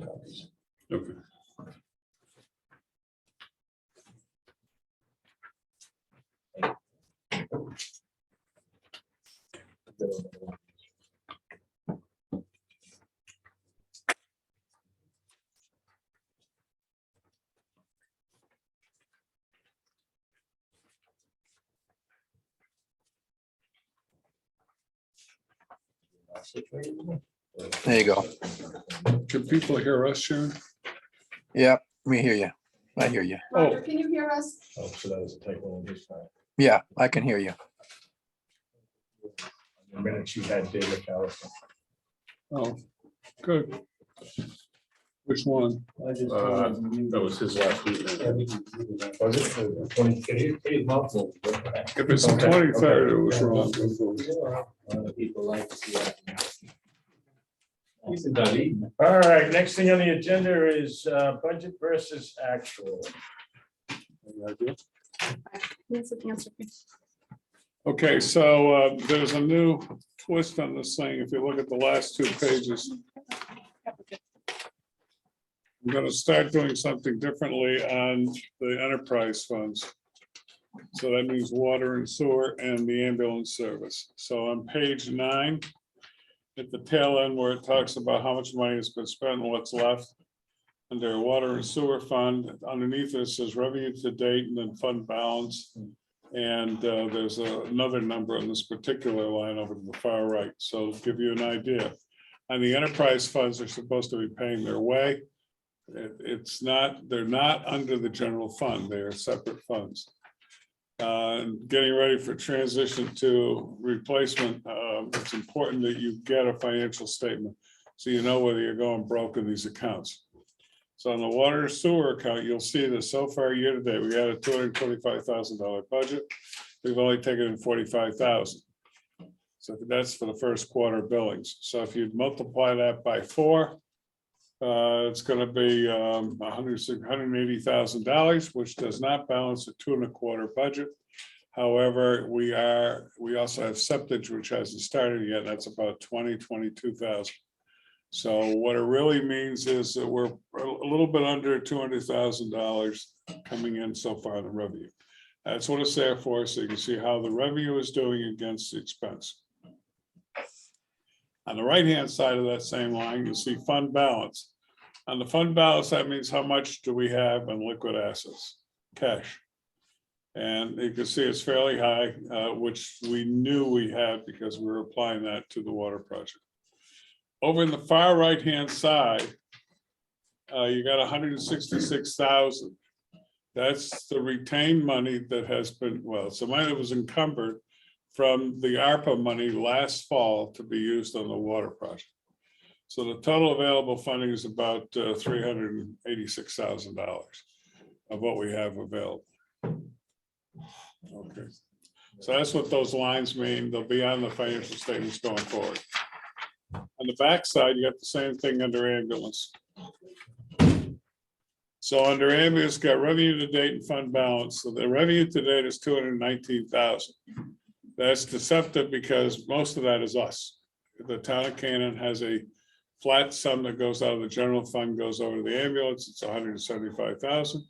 copies. Okay. There you go. Can people hear us, Sharon? Yeah, we hear you. I hear you. Roger, can you hear us? Oh, so that was a typo on his part. Yeah, I can hear you. The minute she had David Callison. Oh, good. Which one? That was his last meeting. Was it the 20? It multiple. If it's the Okay, 23rd, okay. it was wrong. People like to see that. All right, next thing on the agenda is budget versus actual. Any idea? Yes, answer. Okay, so there's a new twist on this thing. If you look at the last two pages, I'm going to start doing something differently on the enterprise funds. So that means water and sewer and the ambulance service. So on page 9, at the tail end where it talks about how much money has been spent and what's left, under water and sewer fund, underneath it says revenue to date and then fund balance. And there's another number on this particular line over to the far right. So to give you an idea, on the enterprise funds, they're supposed to be paying their way. It's not, they're not under the general fund, they are separate funds. Getting ready for transition to replacement, it's important that you get a financial statement so you know whether you're going broke in these accounts. So on the water sewer account, you'll see that so far year to date, we had a $225,000 budget. We've only taken in $45,000. So that's for the first quarter billings. So if you multiply that by 4, it's going to be $180,000, which does not balance a 2.25 budget. However, we also have septage, which hasn't started yet. That's about 22,000. So what it really means is that we're a little bit under $200,000 coming in so far in the revenue. That's what it's there for, so you can see how the revenue is doing against the expense. On the right-hand side of that same line, you'll see fund balance. On the fund balance, that means how much do we have in liquid assets, cash. And you can see it's fairly high, which we knew we had because we were applying that to the water project. Over in the far right-hand side, you got 166,000. That's the retained money that has been, well, it's the money that was encumbered from the ARPA money last fall to be used on the water project. So the total available funding is about $386,000 of what we have available. Okay, so that's what those lines mean. They'll be on the financial statements going forward. On the back side, you got the same thing under ambulance. So under ambulance, got revenue to date and fund balance. So the revenue to date is 219,000. That's deceptive because most of that is us. The town of Canaan has a flat sum that goes out of the general fund, goes over to the ambulance. It's 175,000.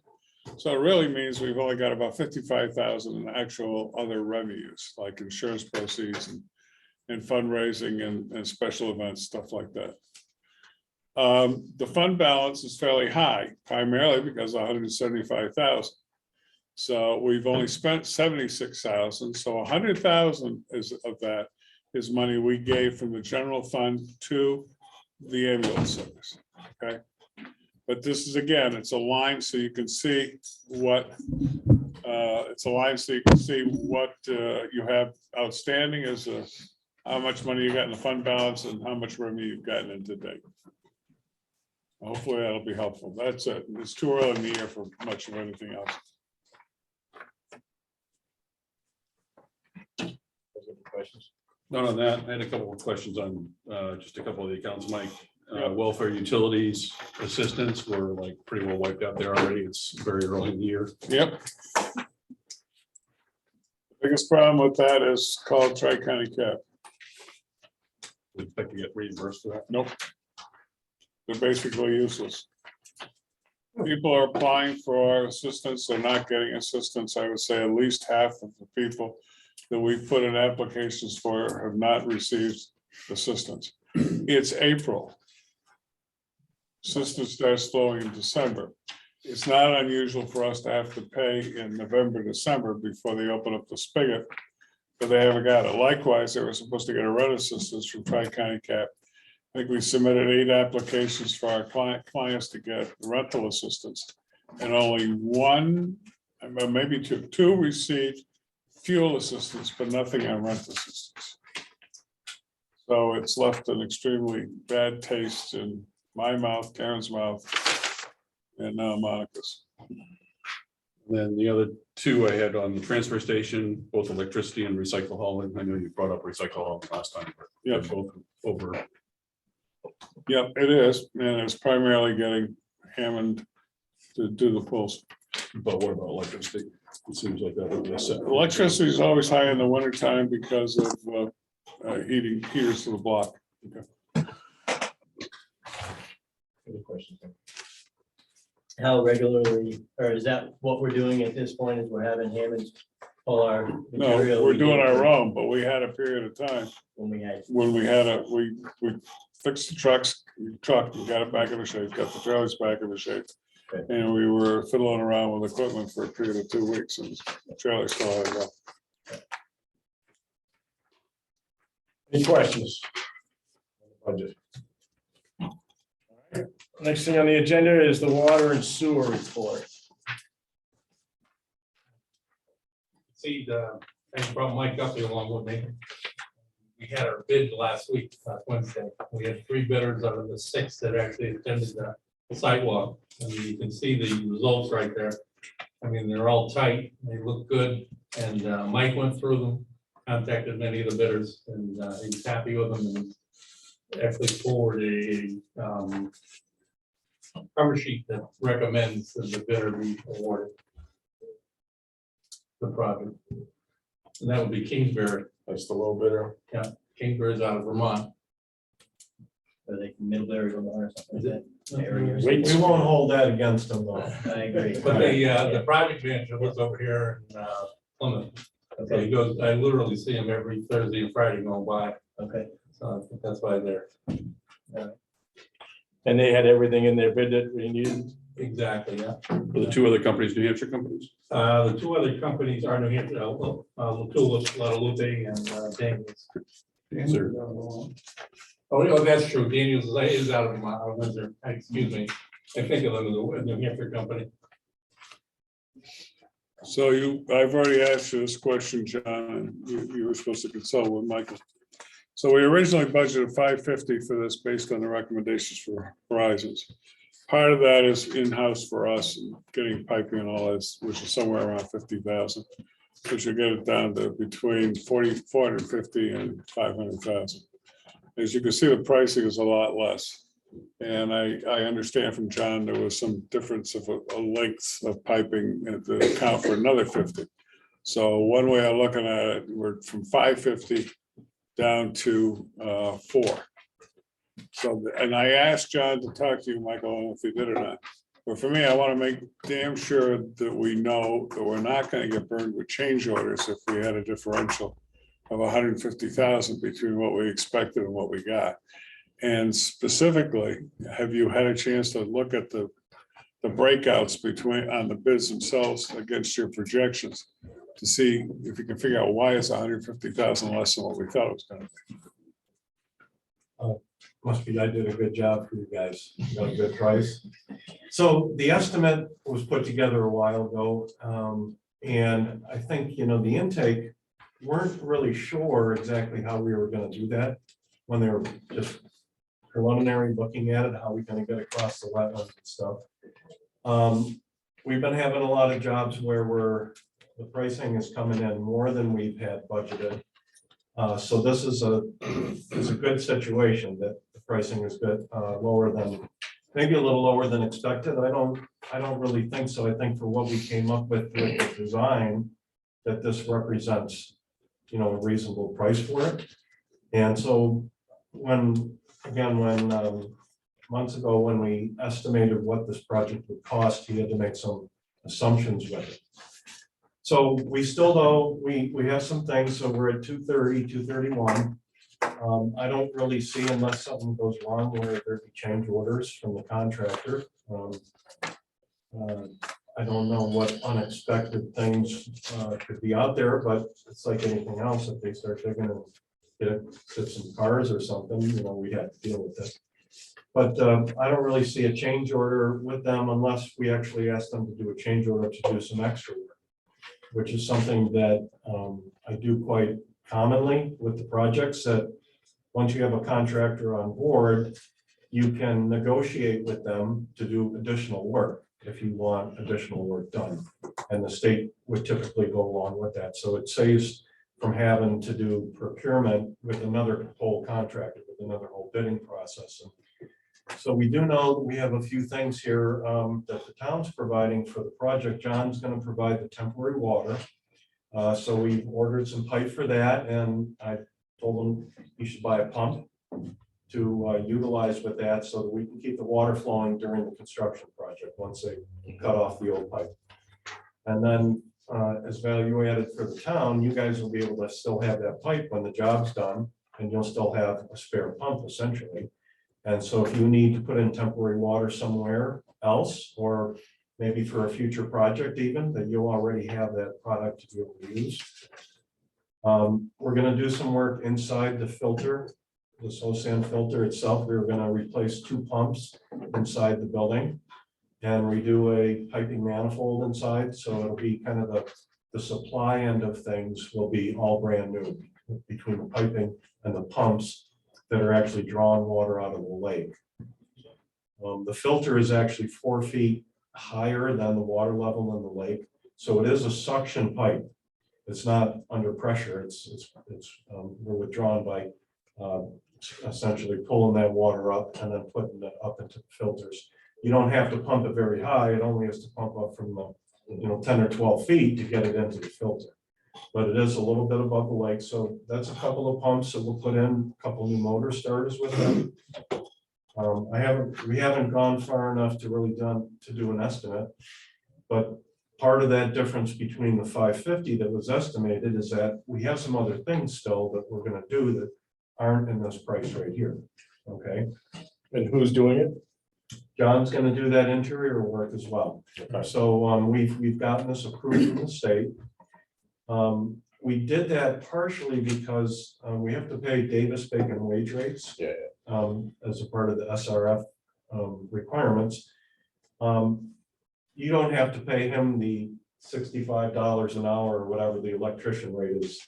So it really means we've only got about 55,000 in actual other revenues, like insurance proceeds and fundraising and special events, stuff like that. The fund balance is fairly high, primarily because of 175,000. So we've only spent 76,000. So 100,000 of that is money we gave from the general fund to the ambulance service. Okay. But this is, again, it's a line so you can see what you have outstanding as how much money you got in the fund balance and how much revenue you've gotten in to date. Hopefully that'll be helpful. That's it. It's too early in the year for much of anything else. Questions? Not on that. I had a couple of questions on just a couple of the accounts, Mike. Welfare utilities assistance were like pretty well wiped out there already. It's very early in the year. Yep. The biggest problem with that is called Tri-County Cap. We expect to get reimbursed for that. Nope. they're basically useless. People are applying for assistance, they're not getting assistance. I would say at least half of the people that we put in applications for have not received assistance. It's April. Assistance starts flowing in December. It's not unusual for us to have to pay in November, December before they open up the spigot, but they haven't got it. Likewise, they were supposed to get a rent assistance from Tri-County Cap. I think we submitted 8 applications for our clients to get rental assistance. And only one, maybe two received fuel assistance, but nothing on rent assistance. So it's left an extremely bad taste in my mouth, Karen's mouth, and now Monica's. Then the other 2 I had on the transfer station, both electricity and recycle hauling. I know you brought up recycle hauling last time, but Yeah. they're both over. Yep, it is, and it's primarily getting Hammond to do the pulls. But what about electricity? It seems like that would be a set. Electricity is always high in the wintertime because of heaters to the block. Any questions? How regularly, or is that what we're doing at this point, is we're having Hammond pull our No, material? we're we doing get our own, but we had a period of time When we had, when we fixed the we got it back in the shape, got the trailers back in the shape. Okay. And we were fiddling around with equipment for a period of 2 weeks and the trailer still had it up. Any questions? Budget. Next thing on the agenda is the water and sewer report. See, thanks for Mike Guthrie along with me. We had our bid last week, Wednesday. We had 3 bidders out of the 6 that actually attended the sidewalk. And you can see the results right there. I mean, they're all tight, they look good. And Mike went through them, contacted many of the bidders, and he's happy with them. And actually forwarded a cover sheet that recommends that the bidder be awarded the project. And that would be Kingsbury. That's the low bidder. Yeah, Kingsbury is out of Vermont. are they Middlebury or something like that? Wait. We won't hold that against them though. I agree. But the project manager lives over here in Plymouth. So he goes, I literally see him every Thursday and Friday going by. Okay, So I think that's why they're And they had everything in their bid that we needed. exactly, yeah. The 2 other companies, New Hampshire companies. The 2 other companies are New Hampshire, Latulis, Guadalupe, and Daniels. Sir. Oh, no, that's true. Daniels is out of Windsor. Excuse me. I think of them as a New Hampshire company. So I've already asked you this question, John, and you were supposed to consult with Michael. So we originally budgeted $550 for this based on the recommendations for Horizons. Part of that is in-house for us, and getting piping and all this, which is somewhere around 50,000. Which will get it down to between 450 and 500,000. As you can see, the pricing is a lot less. And I understand from John, there was some difference of a length of piping to account for another 50. So one way of looking at it, we're from 550 down to 4. So, and I asked John to talk to you, Michael, I don't know if he did or not. But for me, I want to make damn sure that we know that we're not going to get burned with change orders if we had a differential of 150,000 between what we expected and what we got. And specifically, have you had a chance to look at the breakouts between on the bids themselves against your projections to see if you can figure out why it's 150,000 less than what we thought it was going to be? Must be I did a good job for you guys. You got a good price. So the estimate was put together a while ago. And I think, the intake, weren't really sure exactly how we were gonna do that when they were just preliminary looking at it, how we're gonna get across the wetlands and stuff. We've been having a lot of jobs where the pricing is coming in more than we've had budgeted. So this is a good situation that the pricing is good, lower than, maybe a little lower than expected. I don't really think so. I think for what we came up with the design, that this represents, a reasonable price for it. And so when months ago, when we estimated what this project would cost, he had to make some assumptions with it. So we still though, we have some things, so we're at 230, 231. I don't really see, unless something goes wrong, where there'd be change orders from the contractor. I don't know what unexpected things could be out there, but it's like anything else. If they start digging and get some cars or something, you know, we have to deal with it. But I don't really see a change order with them unless we actually ask them to do a change order to do some extra work, which is something that I do quite commonly with the projects, that once you have a contractor on board, you can negotiate with them to do additional work if you want additional work done. And the state would typically go along with that. So it saves from having to do procurement with another whole contractor, with another whole bidding process. And so we do know that we have a few things here that the town's providing for the project. John's going to provide the temporary water. So we've ordered some pipe for that, and I told him he should buy a pump to utilize with that, so that we can keep the water flowing during the construction project once they cut off the old pipe. And then as value added for the town, you guys will be able to still have that pipe when the job's done, and you'll still have a spare pump essentially. And so if you need to put in temporary water somewhere else, or maybe for a future project even, that you'll already have that product to be able to use. We're gonna do some work inside the filter, the SoSan filter itself. We're gonna replace 2 pumps inside the building and redo a piping manifold inside. So it'll be kind of the supply end of things will be all brand new, between the piping and the pumps that are actually drawing water out of the lake. The filter is actually 4 feet higher than the water level in the lake. So it is a suction pipe. It's not under pressure. We're withdrawn by essentially pulling that water up and then putting it up into the filters. You don't have to pump it very high. It only has to pump up from the 10 or 12 feet to get it into the filter. But it is a little bit above the lake. So that's a couple of pumps that we'll put in, a couple new motor starters with them. We haven't gone far enough to really do an estimate, but part of that difference between the 550 that was estimated is that we have some other things still that we're gonna do that aren't in this price right here, okay? And who's doing it? John's gonna do that interior work as well. Okay. So we've gotten this approved from the state. We did that partially because we have to pay Davis-Bacon wage rates. Yeah. As a part of the SRF requirements. You don't have to pay him the $65 an hour or whatever the electrician rate is.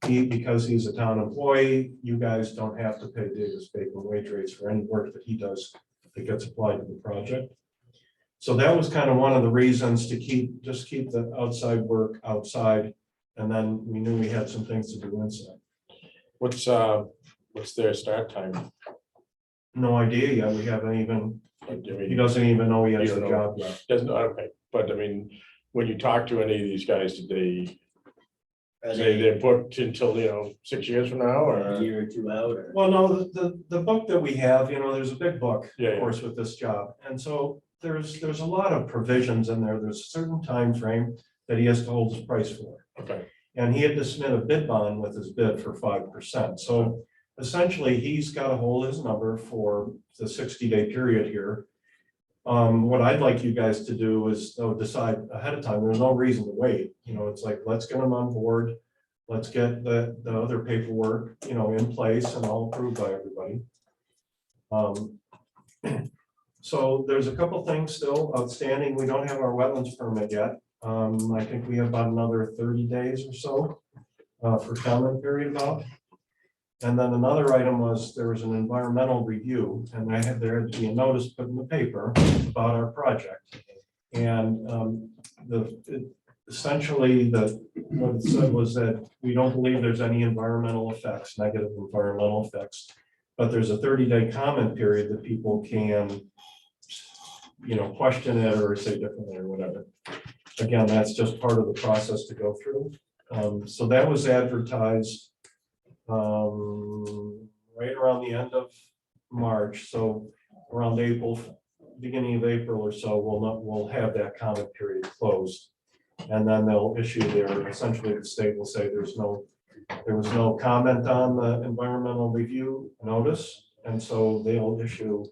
Because he's a town employee, you guys don't have to pay Davis-Bacon wage rates for any work that he does that gets applied to the project. So that was kind of one of the reasons to keep the outside work outside. And then we knew we had some things to do inside. What's their start time? No idea yet. We haven't even, I he mean, doesn't even know he has You the don't job yet. doesn't, okay, but I mean, when you talk to any of these guys, did they Are say they they're booked until, 6 years from now, a or? year or 2 out, or? Well, no, the book that we have, there's a big book, Yeah, of yeah. course, with this job. And so there's a lot of provisions in there. There's a certain time frame that he has to hold his price for. Okay, And he had to submit a bid bond with his bid for 5%. So essentially, he's got to hold his number for the 60-day period here. What I'd like you guys to do is decide ahead of time. There's no reason to wait. It's like, let's get him on board. Let's get the other paperwork, in place and all approved by everybody. So there's a couple things still outstanding. We don't have our wetlands permit yet. I think we have about another 30 days or so for comment period about. And then another item was there was an environmental review, and there had to be a notice put in the paper about our project. And essentially what it said was that we don't believe there's any environmental effects, negative environmental effects, but there's a 30-day comment period that people can, question it or say differently or whatever. Again, that's just part of the process to go through. So that was advertised right around the end of March. So around April, beginning of April or so, we'll have that comment period closed. And then they'll issue essentially the state will say there was no comment on the environmental review notice. And so they'll issue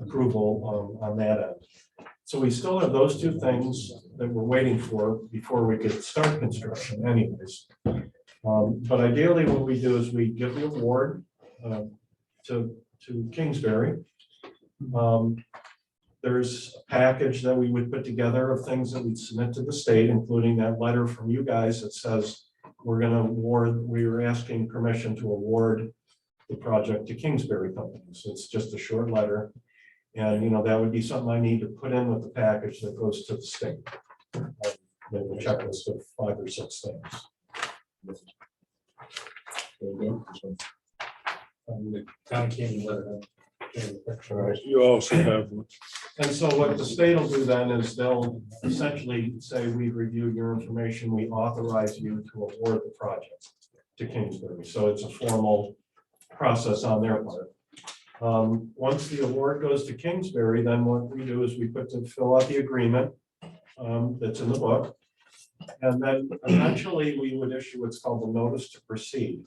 approval on that end. So we still have those two things that we're waiting for before we could start construction anyways. But ideally, what we do is we give the award to Kingsbury. There's a package that we would put together of things that we'd submit to the state, including that letter from you guys that says we're asking permission to award the project to Kingsbury Company. So it's just a short letter. And, that would be something I need to put in with the package that goes to the state. Maybe a checklist of 5 or 6 things. The county came let it. You also have, And so what the state will do then is they'll essentially say, we reviewed your information, we authorize you to award the project to Kingsbury. So it's a formal process on their part. Once the award goes to Kingsbury, then what we do is we fill out the agreement that's in the book. And then eventually we would issue what's called the notice to proceed.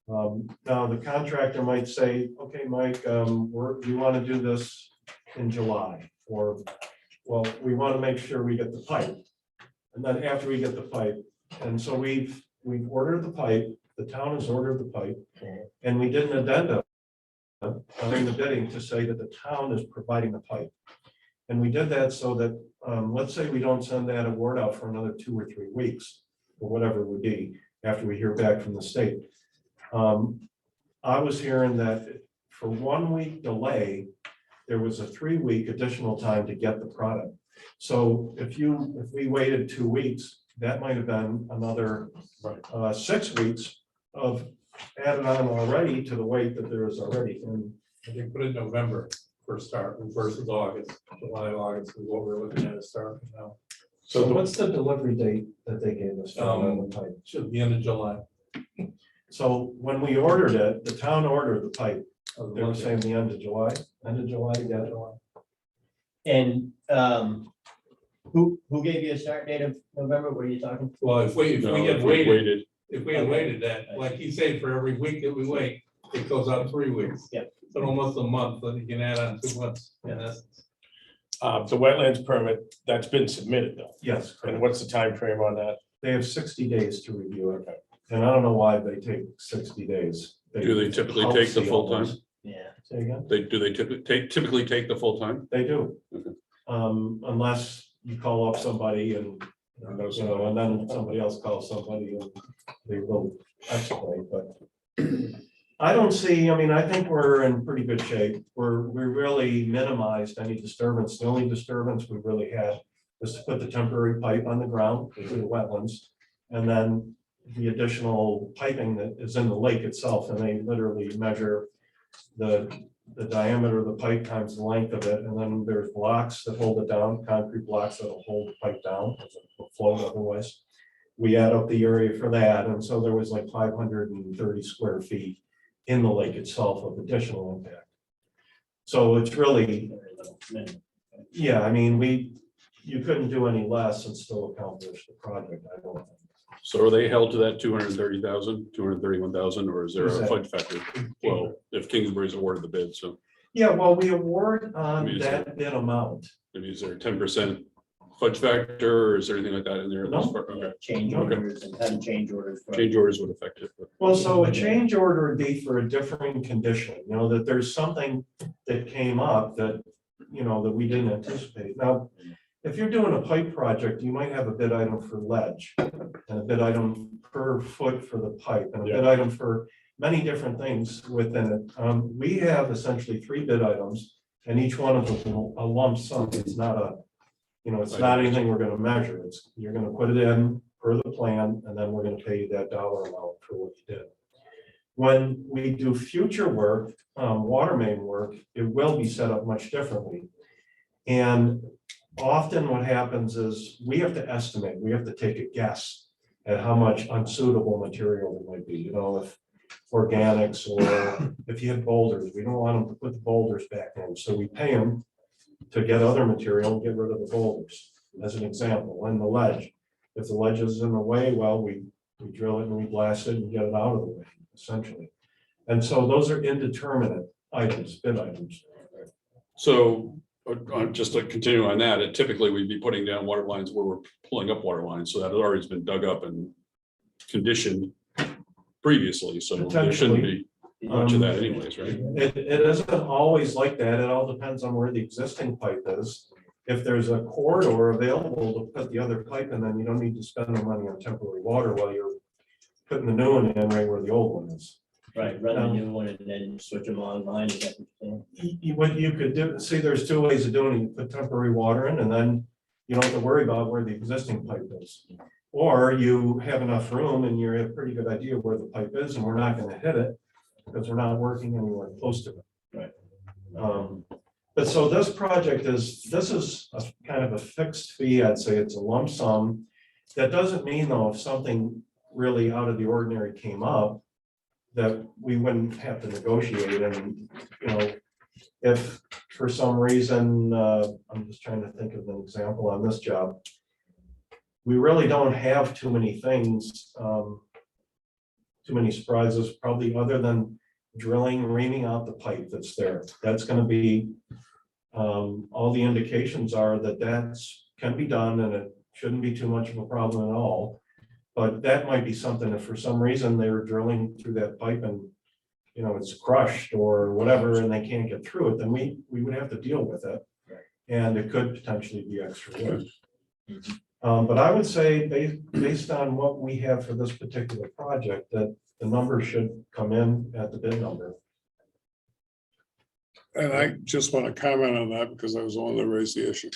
Now, the contractor might say, okay, Mike, we want to do this in July, or, well, we want to make sure we get the pipe. And then after we get the pipe, and so we've ordered the pipe, the town has ordered the pipe, and we did an addendum during the bidding to say that the town is providing the pipe. And we did that so that, let's say we don't send that award out for another 2 or 3 weeks, or whatever it would be, after we hear back from the state. I was hearing that for 1 week delay, there was a 3-week additional time to get the product. So if we waited 2 weeks, that might have been another 6 weeks of added on already to the wait that there is already. And They put in November for start, and first is August, July, August is what we're looking at to start now. so what's the delivery date that they gave us? On the pipe? Should be end of July. So when we ordered it, the town ordered the pipe. of the They were month. saying the end of July to get it. And who gave you a start date of November? What are you talking? Well, if we no, had if we waited, waited, if we had waited that, like he said, for every week that we wait, it goes out 3 weeks. Yep. So almost a month, but you can add on 2 months in essence. The wetlands permit, that's been submitted though. Yes, And correct. what's the time frame on that? They have 60 days to review it. And I don't know why they take 60 days. do they typically take the policy full time? almost. Yeah. Say again? Do they typically take the full time? They do. Okay. Unless you call up somebody and, and then somebody else calls somebody and they will escalate, but I don't see, I think we're in pretty good shape. We really minimized any disturbance. The only disturbance we really had was to put the temporary pipe on the ground through the wetlands. And then the additional piping that is in the lake itself, and they literally measure the diameter of the pipe times the length of it, and then there's blocks that hold it down, concrete blocks that'll hold the pipe down, because it will float otherwise. We add up the area for that, and so there was like 530 square feet in the lake itself of additional impact. So it's really, yeah, you couldn't do any less and still accomplish the project, I don't think. So are they held to that 230,000, 231,000, or is there Who's a that? fudge factor? Well, if Kingsbury's awarded the bid, so Yeah, well, we award on Maybe that bid amount. maybe is there a 10% fudge factor, or is there anything like that in there? No. Okay. Change orders and having change orders. for- Change orders would affect it. but- Well, so a change order would be for a differing condition, that there's something that came up that, that we didn't anticipate. Now, if you're doing a pipe project, you might have a bid item for ledge and a bid item per foot for the pipe and a bid item for many different things within it. We have essentially 3 bid items and each one of them a lump sum. It's not it's not anything we're gonna measure. You're gonna put it in per the plan and then we're gonna pay you that dollar amount for what you did. When we do future work, water main work, it will be set up much differently. And often what happens is we have to estimate, we have to take a guess at how much unsuitable material there might be. organics, or if you had boulders, we don't want them to put the boulders back in, so we pay them to get other material and get rid of the boulders, as an example, and the ledge. If the ledge is in the way, well, we drill it and we blast it and get it out of the way, essentially. And so those are indeterminate items, bid items. So, just to continue on that, typically we'd be putting down water lines where we're pulling up water lines, so that has already been dug up and conditioned previously, so there shouldn't be much of that anyways, right? It isn't always like that. It all depends on where the existing pipe is. If there's a corridor available to put the other pipe in, then you don't need to spend the money on temporary water while you're putting the new one in right where the old one is. Right, run the new one and then switch them online. Is that what you're saying? What you could do, see, there's two ways of doing it. You put temporary water in, and then you don't have to worry about where the existing pipe is. Or you have enough room and you have a pretty good idea where the pipe is, and we're not gonna hit it because we're not working anywhere close to it. Right. But so this project is a kind of a fixed fee. I'd say it's a lump sum. That doesn't mean though, if something really out of the ordinary came up, that we wouldn't have to negotiate. And, you know, if for some reason, I'm just trying to think of an example on this job. We really don't have too many things, too many surprises, probably, other than drilling, reaming out the pipe that's there. That's gonna be, all the indications are that that's can be done, and it shouldn't be too much of a problem at all. But that might be something if for some reason they were drilling through that pipe and, you know, it's crushed or whatever, and they can't get through it, then we would have to deal with it. And it could potentially be extra work. But I would say based on what we have for this particular project, that the number should come in at the bid number. And I just want to comment on that because I was the one that raised the issue.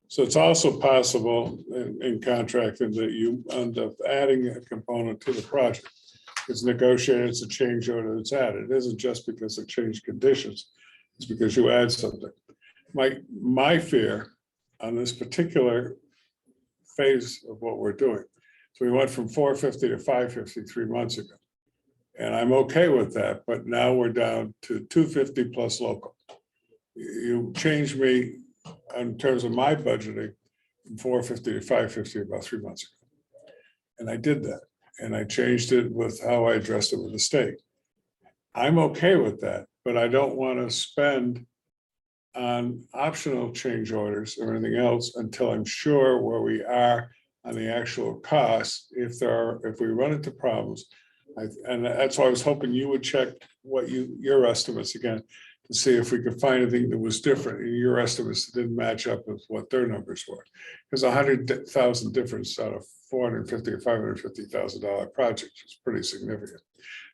So it's also possible in contracting that you end up adding a component to the project. It's negotiated, it's a change order that's added. It isn't just because of changed conditions. It's because you add something. My fear on this particular phase of what we're doing. So we went from 450 to 550 3 months ago. And I'm okay with that, but now we're down to 250 plus local. You changed me in terms of my budgeting from 450 to 550 about 3 months ago. And I did that. And I changed it with how I addressed it with the state. I'm okay with that, but I don't want to spend on optional change orders or anything else until I'm sure where we are on the actual costs. If we run into problems, and that's why I was hoping you would check what your estimates again, to see if we could find anything that was different in your estimates that didn't match up with what their numbers were. Because 100,000 difference out of $450,000 or $550,000 project is pretty significant.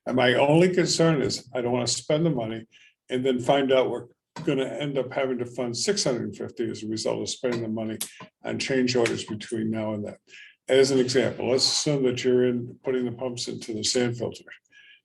And my only concern is I don't want to spend the money and then find out we're going to end up having to fund 650 as a result of spending the money on change orders between now and then. As an example, let's assume that you're putting the pumps into the sand filter.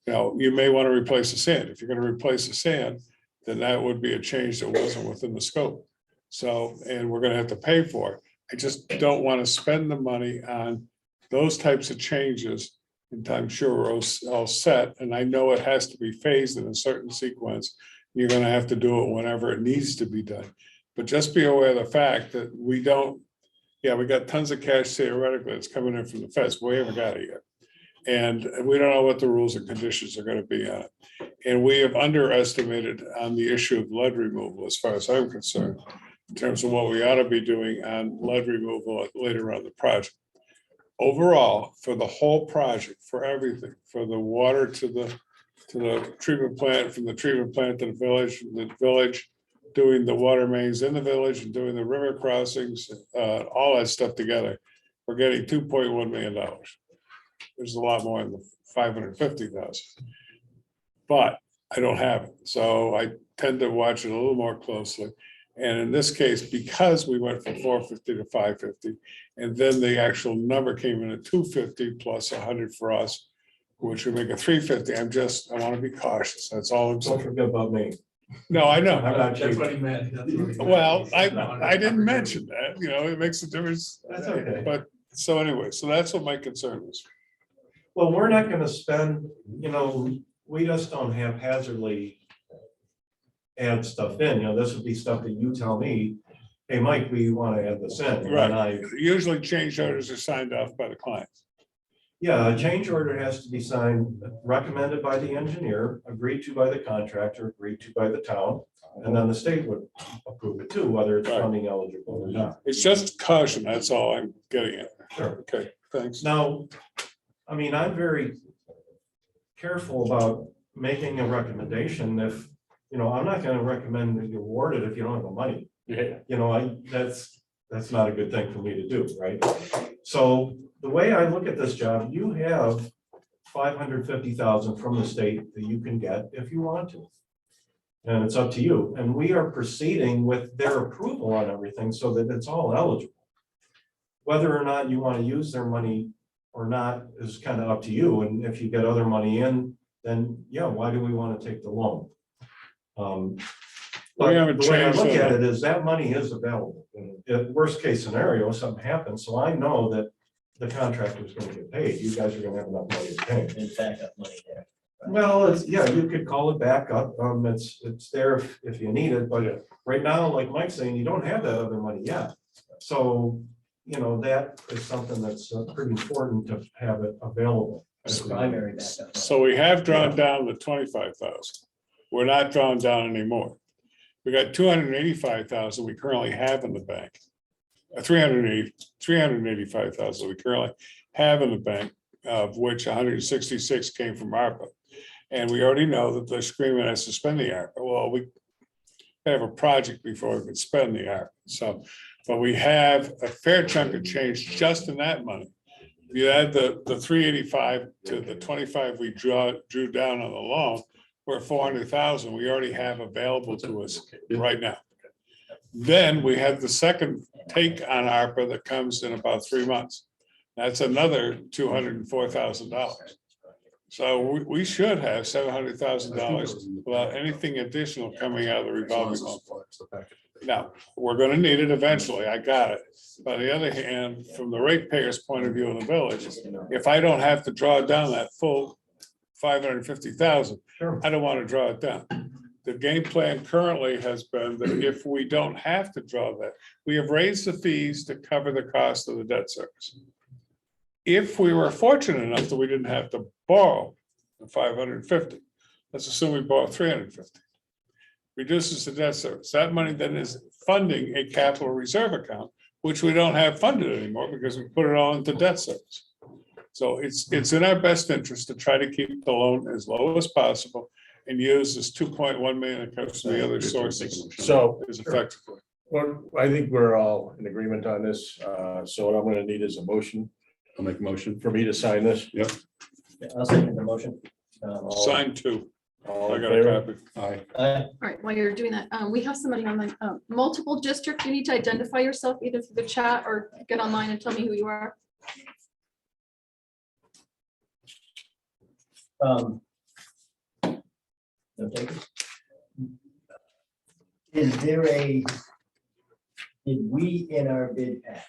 Now, you may want to replace the sand. If you're going to replace the sand, then that would be a change that wasn't within the scope. So, and we're going to have to pay for it. I just don't want to spend the money on those types of changes. And I'm sure we're all set. And I know it has to be phased in a certain sequence. You're going to have to do it whenever it needs to be done. But just be aware of the fact that we don't, we got tons of cash theoretically that's coming in from the feds. We haven't got it yet. And we don't know what the rules and conditions are going to be on it. And we have underestimated on the issue of lead removal, as far as I'm concerned, in terms of what we ought to be doing on lead removal later on the project. Overall, for the whole project, for everything, for the water to the treatment plant, from the treatment plant to the village, doing the water mains in the village and doing the river crossings, all that stuff together, we're getting $2.1 million. There's a lot more in the 550,000. But I don't have it. So I tend to watch it a little more closely. And in this case, because we went from 450 to 550, and then the actual number came in at 250 plus 100 for us, which would make a 350. I want to be cautious. That's all I'm Don't saying. forget about me. No, I know. I'm not That's cheap. what he meant. That's what he meant. Well, I didn't mention that, it makes a difference. That's okay. But so anyway, so that's what my concern is. Well, we're not gonna spend, we just don't haphazardly add stuff in, this would be stuff that you tell me, hey, Mike, we want to add this in. And Right. I, Usually change orders are signed off by the client. yeah, a change order has to be signed, recommended by the engineer, agreed to by the contractor, agreed to by the town, and then the state would approve it too, whether it's Right. funding eligible or not. It's just caution, that's all I'm getting at. Sure. Okay, thanks. Now, I mean, I'm very careful about making a recommendation if, I'm not gonna recommend that you award it if you don't have the money. Yeah. That's not a good thing for me to do, right? So the way I look at this job, you have 550,000 from the state that you can get if you want to. And it's up to you. And we are proceeding with their approval on everything so that it's all eligible. Whether or not you want to use their money or not is kind of up to you. And if you get other money in, then yeah, why do we want to take the loan? But haven't the way I changed look that. at it is that money is available. If worst case scenario, something happens, so I know that the contractor is going to get paid. You guys are going to have enough money to pay. There's backup money there. Well, yeah, you could call it backup. It's there if you need it, but right now, like Mike's saying, you don't have that other money yet. So, that is something that's pretty important to have it available. Primary backup. money. So we have drawn down the 25,000. We're not drawn down anymore. We got 285,000 we currently have in the bank. 385,000 we currently have in the bank, of which 166 came from ARPA. And we already know that they're screaming at suspending ARPA. Well, we have a project before we could spend the ARPA. So, but we have a fair chunk of change just in that money. If you add the 385 to the 25 we drew down on the loan, we're at 400,000 we already have available to us right now. Then we have the second take on ARPA that comes in about 3 months. That's another $204,000. So we should have $700,000 without anything additional coming out of the revolving loan fund. Now, we're gonna need it eventually, I got it. But on the other hand, from the ratepayers' point of view in the village, if I don't have to draw down that full 550,000, Sure. I don't want to draw it down. The game plan currently has been that if we don't have to draw that, we have raised the fees to cover the cost of the debt service. If we were fortunate enough that we didn't have to borrow the 550, let's assume we borrow 350. Reduces the debt service. That money then is funding a capital reserve account, which we don't have funded anymore because we put it all into debt service. So it's in our best interest to try to keep the loan as low as possible and use this 2.1 million that comes from the other sources So, as effectively. well, I think we're all in agreement on this. So what I'm gonna need is a motion I'll make a motion. for me to sign this. Yeah, I'll second the motion. Sign two. All I in got a favor? copy. Aye. All right, while you're doing that, we have somebody on the multiple district. You need to identify yourself either through the chat or get online and tell me who you are. No takers? Is there did we in our bid pack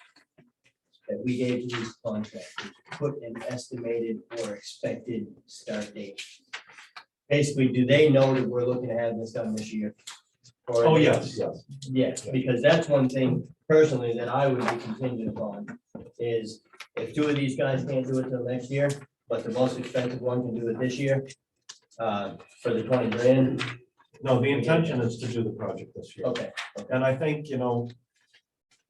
that we gave to these contractors put an estimated or expected start date? Basically, do they know that we're looking to have this done this year? Or- Oh, yes. Yes, because that's one thing personally that I would be contingent upon is if two of these guys can't do it till next year, but the most expensive one can do it this year. For the 20 grand, No, the intention is to do the project this year. okay, And I think,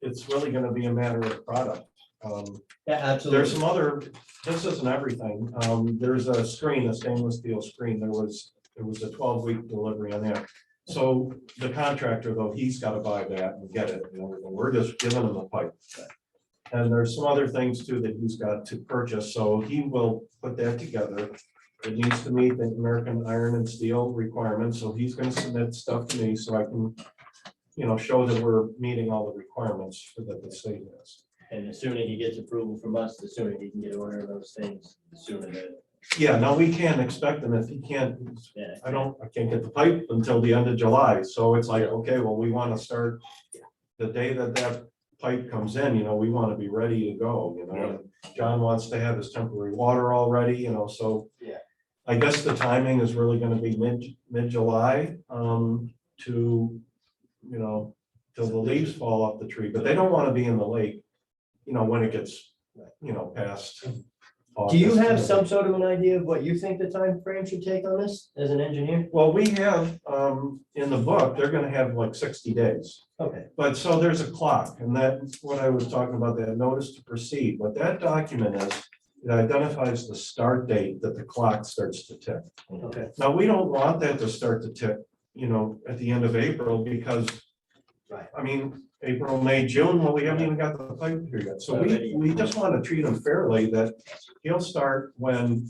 it's really gonna be a matter of product. yeah, There's absolutely. some other, this isn't everything. There's a screen, a stainless steel screen. There was a 12-week delivery on that. So the contractor, though, he's gotta buy that and get it and everything. We're just giving him the pipe. And there's some other things too that he's got to purchase, so he will put that together. It needs to meet the American Iron and Steel requirements, so he's gonna submit stuff to me so I can, show that we're meeting all the requirements that the state has. And the sooner he gets approval from us, the sooner he can get order of those things, the sooner the, Yeah, no, we can't expect him if he can't, yeah. I can't get the pipe until the end of July, so it's like, okay, well, we wanna start the day that pipe comes in, we wanna be ready to go, and John wants to have his temporary water all ready, so. Yeah. I guess the timing is really gonna be mid-July, to, you know, till the leaves fall off the tree, but they don't wanna be in the lake, you know, when it gets, you know, past. Do you August. have some sort of an idea of what you think the time frame should take on this as an engineer? Well, we have, in the book, they're gonna have like 60 days. Okay, But so there's a clock, and that's what I was talking about, that notice to proceed. What that document is, it identifies the start date that the clock starts to tick. okay, Now, we don't want that to start to tick, you know, at the end of April, because, right. I mean, April, May, June, well, we haven't even got the pipe here yet. So we just want to treat him fairly, that he'll start when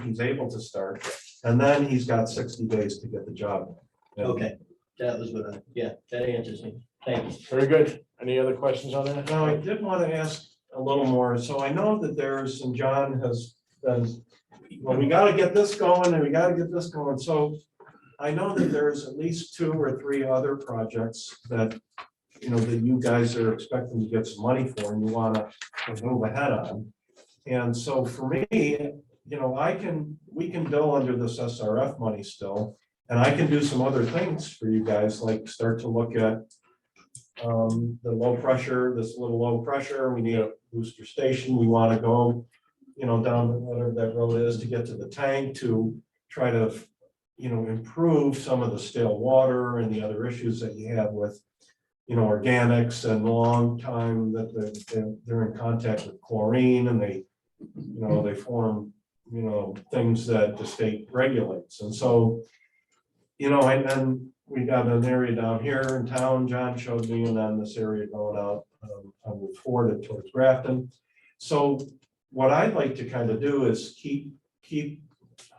he's able to start, and then he's got 60 days to get the job done. Okay, that was what yeah, that answers me. Thank you. Very good. Any other questions on that? Now, I did want to ask a little more. So I know that there's, and John has been, well, we got to get this going and we got to get this going. So I know that there's at least 2 or 3 other projects that, you know, that you guys are expecting to get some money for and you want to move ahead on. And so for me, you know, we can bill under this SRF money still, and I can do some other things for you guys, like start to look at the low pressure, this little low pressure, we need a booster station, we want to go, you know, down whatever that road is to get to the tank to try to, you know, improve some of the stale water and the other issues that you have with, you know, organics and long time that they're in contact with chlorine and they, you know, they form, you know, things that the state regulates. And so, you know, and then we got an area down here in town, John showed me, and then this area going out on Route 4 towards Grafton. So what I'd like to kind of do is keep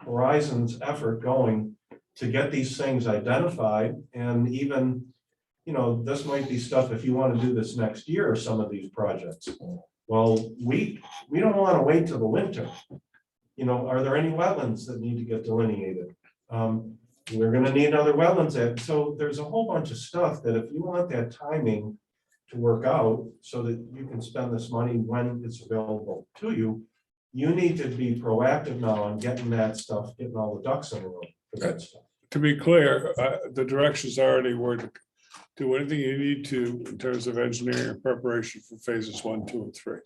Horizon's effort going to get these things identified, and even, you know, this might be stuff if you want to do this next year, some of these projects. Well, we don't want to wait till the winter. You know, are there any wetlands that need to get delineated? We're gonna need other wetlands. So there's a whole bunch of stuff that if you want that timing to work out so that you can spend this money when it's available to you, you need to be proactive now on getting that stuff, getting all the ducks in a row for that stuff. To be clear, the directions already were to do anything you need to in terms of engineering and preparation for phases 1, 2, and 3.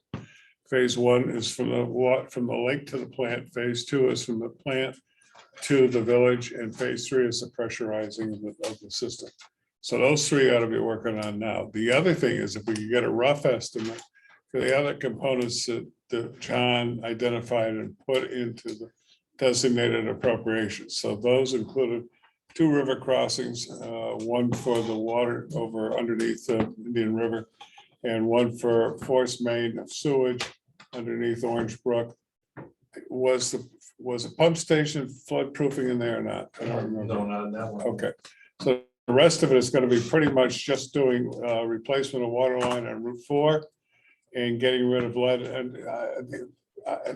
Phase 1 is from the lake to the plant. Phase 2 is from the plant to the village, and phase 3 is the pressurizing of the system. So those 3 ought to be working on now. The other thing is if we could get a rough estimate for the other components that John identified and put into the designated appropriations. So those included 2 river crossings, one for the water over underneath the Indian River, and one for force main of sewage underneath Orange Brook. Was a pump station flood proofing in there or not? I don't remember. No, not in that one. Okay, so the rest of it is going to be pretty much just doing replacement of water line on Route 4 and getting rid of lead. And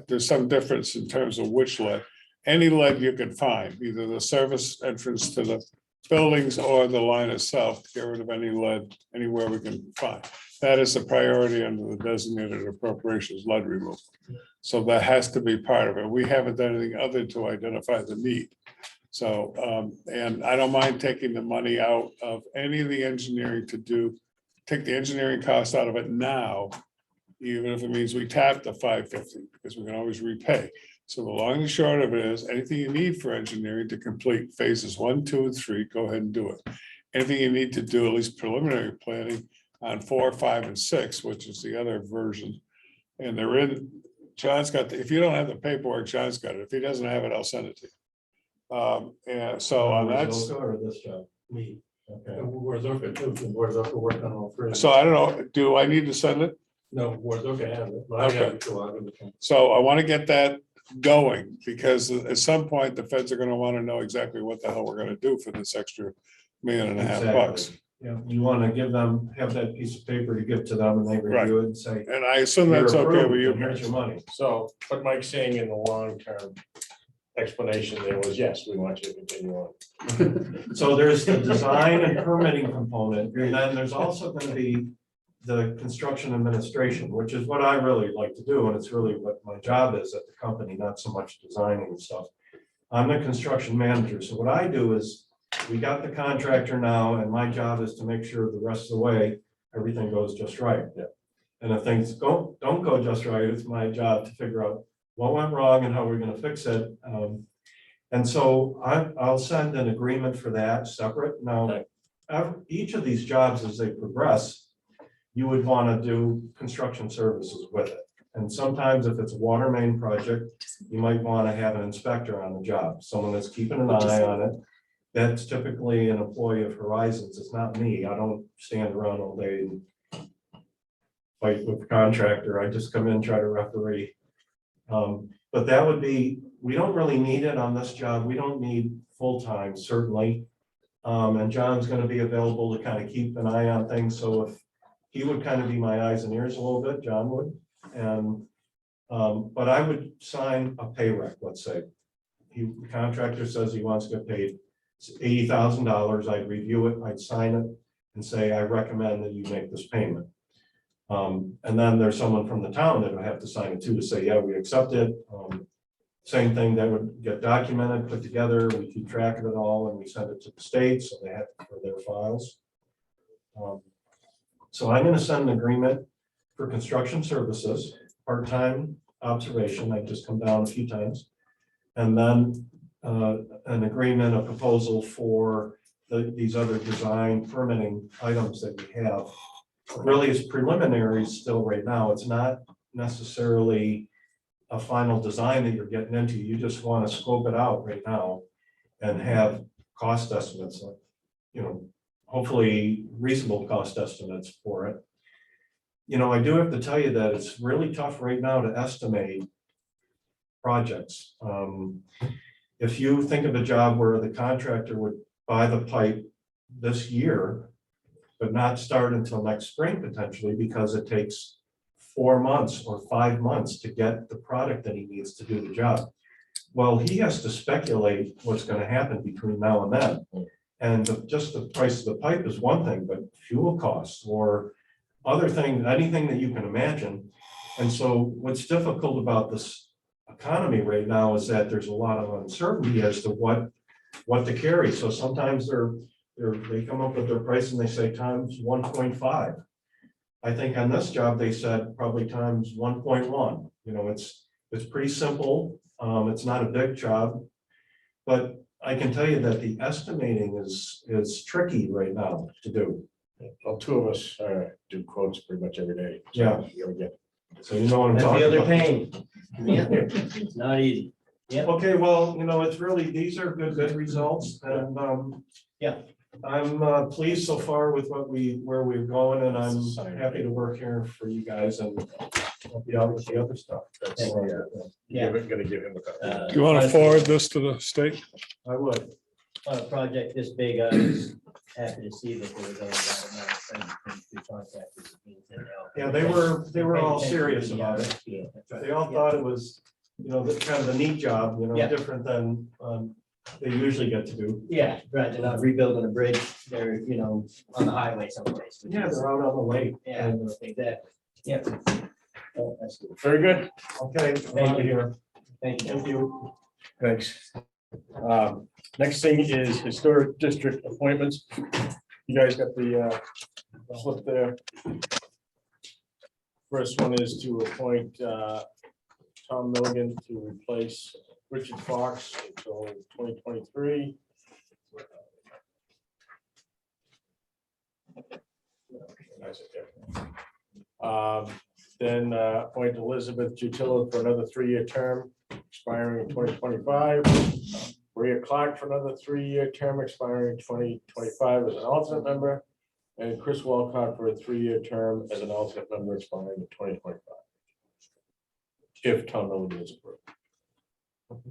there's some difference in terms of which lead. Any lead you can find, either the service entrance to the buildings or the line itself, get rid of any lead anywhere we can find. That is a priority under the designated appropriations, lead removal. So that has to be part of it. We haven't done anything other than to identify the need. So, and I don't mind taking the money out of any of the engineering to take the engineering cost out of it now, even if it means we tap the 550, because we can always repay. So the long and short of it is, anything you need for engineering to complete phases 1, 2, and 3, go ahead and do it. Anything you need to do, at least preliminary planning on 4, 5, and 6, which is the other version. And they're in, John's got, if you don't have the paperwork, John's got it. If he doesn't have it, I'll send it to you. And so on that. Or this job. Me, Okay. Warzooka too, and Warzooka worked on all 3. So I don't know, do I need to send it? No, Warzooka has it, but I have it too. I'll give it to him. So I want to get that going, because at some point the feds are going to want to know exactly what the hell we're going to do for this extra $1.5 million. Yeah, you want to give them, have that piece of paper to give to them and they review it and say. And I assume that's "You're okay approved, with you and here's guys. your money. So what Mike's saying in the long-term explanation there was, yes, we want you to continue on. So there's the design and permitting component, and then there's also going to be the construction administration, which is what I really like to do, and it's really what my job is at the company, not so much designing and stuff. I'm the construction manager. So what I do is, we got the contractor now, and my job is to make sure the rest of the way, everything goes just right. Yeah. And if things don't go just right, it's my job to figure out what went wrong and how we're gonna fix it. And so I'll send an agreement for that separate. Now, each of these jobs, as they progress, you would wanna do construction services with it. And sometimes if it's a water main project, you might wanna have an inspector on the job, someone that's keeping an eye on it. That's typically an employee of Horizons. It's not me. I don't stand around all day and fight with the contractor. I just come in, try to referee. But that would be, we don't really need it on this job. We don't need full-time, certainly. And John's gonna be available to kind of keep an eye on things. So if he would kind of be my eyes and ears a little bit, John would. And, but I would sign a pay rec, let's say. The contractor says he wants to get paid $80,000. I'd review it, I'd sign it and say, I recommend that you make this payment. And then there's someone from the town that would have to sign it too, to say, yeah, we accept it. Same thing, that would get documented, put together, we keep track of it all, and we send it to the state, so they have it for their files. So I'm gonna send an agreement for construction services, part-time observation, I just come down a few times. And then an agreement, a proposal for these other design permitting items that we have. Really, it's preliminary still right now. It's not necessarily a final design that you're getting into. You just want to scope it out right now and have cost estimates, like, you know, hopefully reasonable cost estimates for it. You know, I do have to tell you that it's really tough right now to estimate projects. If you think of a job where the contractor would buy the pipe this year, but not start until next spring potentially, because it takes 4 months or 5 months to get the product that he needs to do the job. Well, he has to speculate what's going to happen between now and then. And just the price of the pipe is one thing, but fuel costs or other things, anything that you can imagine. And so what's difficult about this economy right now is that there's a lot of uncertainty as to what to carry. So sometimes they come up with their price and they say times 1.5. I think on this job, they said probably times 1.1. You know, it's pretty simple. It's not a big job, but I can tell you that the estimating is tricky right now to do. Well, two of us do quotes pretty much every day. So Yeah. you'll get- So you know what I'm That's talking the other about. pain. Yeah, it's not easy. Yeah. Okay, well, you know, it's really, these are good results, and Yeah. I'm pleased so far with where we're going, and I'm happy to work here for you guys and help you out with the other stuff. That's, Thank yeah. Gonna give him a copy. Do you want to forward this to the state? I would. On a project this big, I was happy to see that there was only that amount of funding from two contractors being sent out. Yeah, they were all serious about it. Yeah. They all thought it was, you know, kind of a neat job, you know, Yeah. different than they usually get to do. Yeah, right, they're not rebuilding a bridge, they're, you know, on the highway someplace. which Yeah, is- they're out on the lake. Yeah, And, exactly, yeah. Oh, that's good. Very good. okay, Thank I'm you. here. Thank you. Thank you. Thanks. Next thing is historic district appointments. You guys got the slip there. First one is to appoint Tom Milligan to replace Richard Fox until 2023. Then appoint Elizabeth Jutila for another 3-year term expiring in 2025. Maria Clark for another 3-year term expiring in 2025 as an alternate member. And Chris Walcott for a 3-year term as an alternate member expiring in 2025. If Tom Milligan is approved.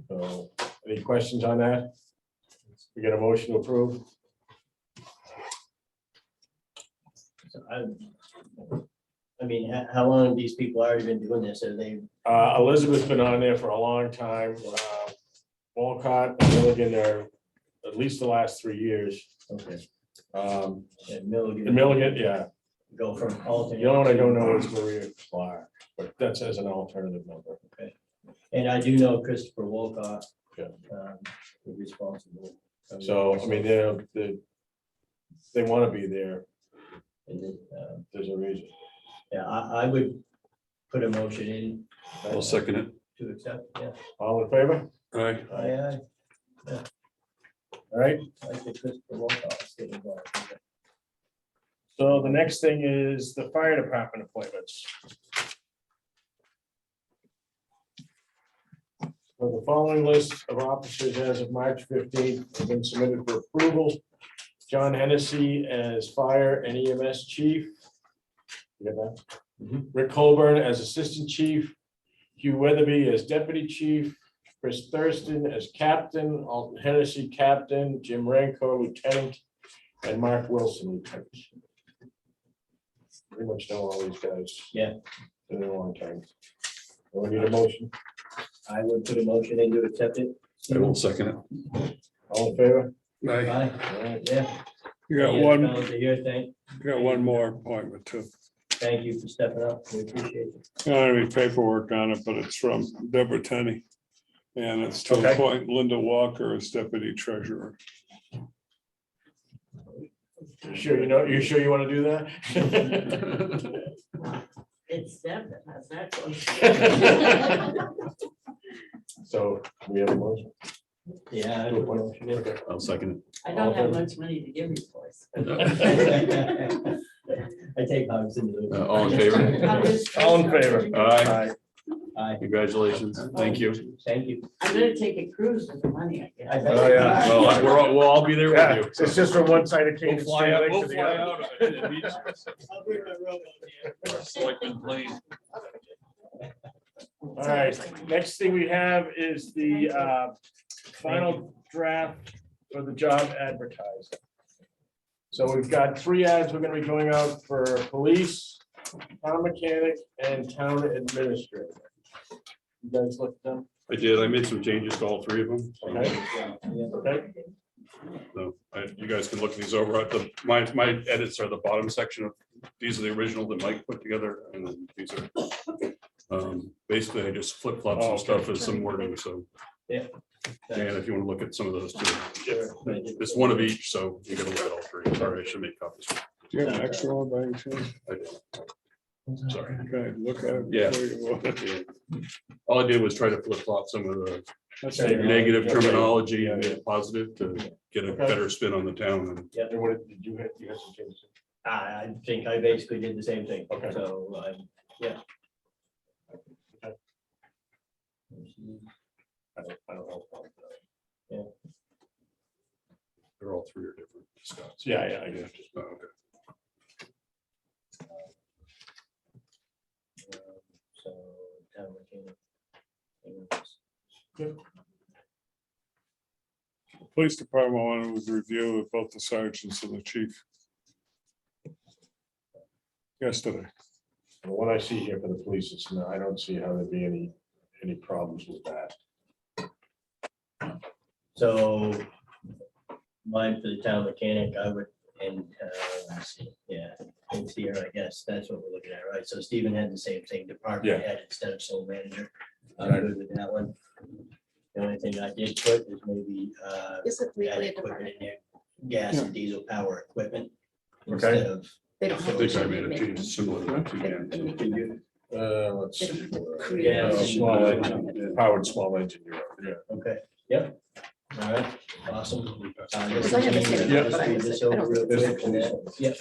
So, any questions on that? We get a motion to approve? So I mean, how long have these people already been doing this? Are they, Elizabeth's been on there for a long time. Walcott and Milligan are at least the last 3 years. okay, And Milligan? Milligan, yeah. Go from alternate. The only one I don't know is Maria Clark, but that's as an alternative member. And I do know Christopher Wolcott, Yeah. We're responsible. So, I mean, they want to be there. And then, There's a reason. yeah, I would put a motion in. I'll second it. To accept, yeah. All in favor? Aye. Aye, All right. I think Christopher Walkoff is getting involved. So the next thing is the fire department appointments. So the following list of officers as of March 15th have been submitted for approval. John Hennessy as fire and EMS chief. You got that? Mhm. Rick Colburn as assistant chief. Hugh Weatherby as deputy chief. Chris Thurston as captain, Alton Hennessy captain, Jim Ranco lieutenant, and Mark Wilson lieutenant. Pretty much know all these guys. Yeah. Been a long time. We need a motion. I would put a motion in to accept it. I will second it. All in favor? Aye. Aye, All right. yeah. You got Yeah, one, fellas are here, you got one more appointment too. thank you for stepping up, we appreciate it. I don't have any paperwork on it, but it's from Deborah Tenney. And it's to Okay. appoint Linda Walker as deputy treasurer. You sure you want to do that? It's Deb that has that one. So we have a motion. Yeah. I put a motion in. Okay. I'll second I don't have much money to give you, boys. it. I take hugs into the. All in favor? All in favor? Aye. Aye, Congratulations. Thank you. thank you. I'm gonna take a cruise with the money I get. I bet. Oh, yeah. Well, we'll all be there Yeah, with you. it's just from one side of Canaan. We'll fly out, straight we'll to the fly other. out and meet you. Selectmen plane. All right, next thing we have is the final draft for the job advertising. So we've got 3 ads we're gonna be going out for police, town mechanic, and town administrator. You guys looked at them? I did. I made some changes to all 3 of them. Okay. Okay, So you guys can look these over. My edits are the bottom section of, these are the original that Mike put together, and then these are basically I just flip flop some stuff with some wording, so. Yeah. And if you want to look at some of those too. Sure. It's one of each, so you gotta look at all 3. Sorry, I should make copies. Do you have an extra one by any chance? I did. Sorry. Okay, look at it. Yeah. before you vote. Yeah. All I did was try to flip flop some of the That's Okay. it. negative Okay. terminology and Yeah. make it positive to get a Okay. better spin on the town. And and what did you have some changes? I think I basically did the same thing. Okay. So, yeah. Okay. I don't know. they're all 3 are different. Scott's. Yeah, I guess. Oh, okay. So, town mechanic. Police department wanted to review with both the sergeants and the chief. Yesterday. From what I see here for the police, it's not, I don't see how there'd be any problems with that. So mine for the town mechanic, I would, and, let's see, yeah, it's here, I guess, that's what we're looking at, right? So Stephen had the same thing, department head instead of sole manager. I'm good with that one. The only thing I did put is maybe, Is it add legally a equipment department? in there, gas and diesel power equipment. Okay. Instead of, They don't I have. think to I made a make- change similar to that. they don't- they make- can you, Let's they see. don't have to create Yeah, a- Small engine, powered small engine, yeah. okay, yep, all right, awesome. Because I have the same, Yeah. but I Read was this like, I over don't real think quick, so. and then- Yep.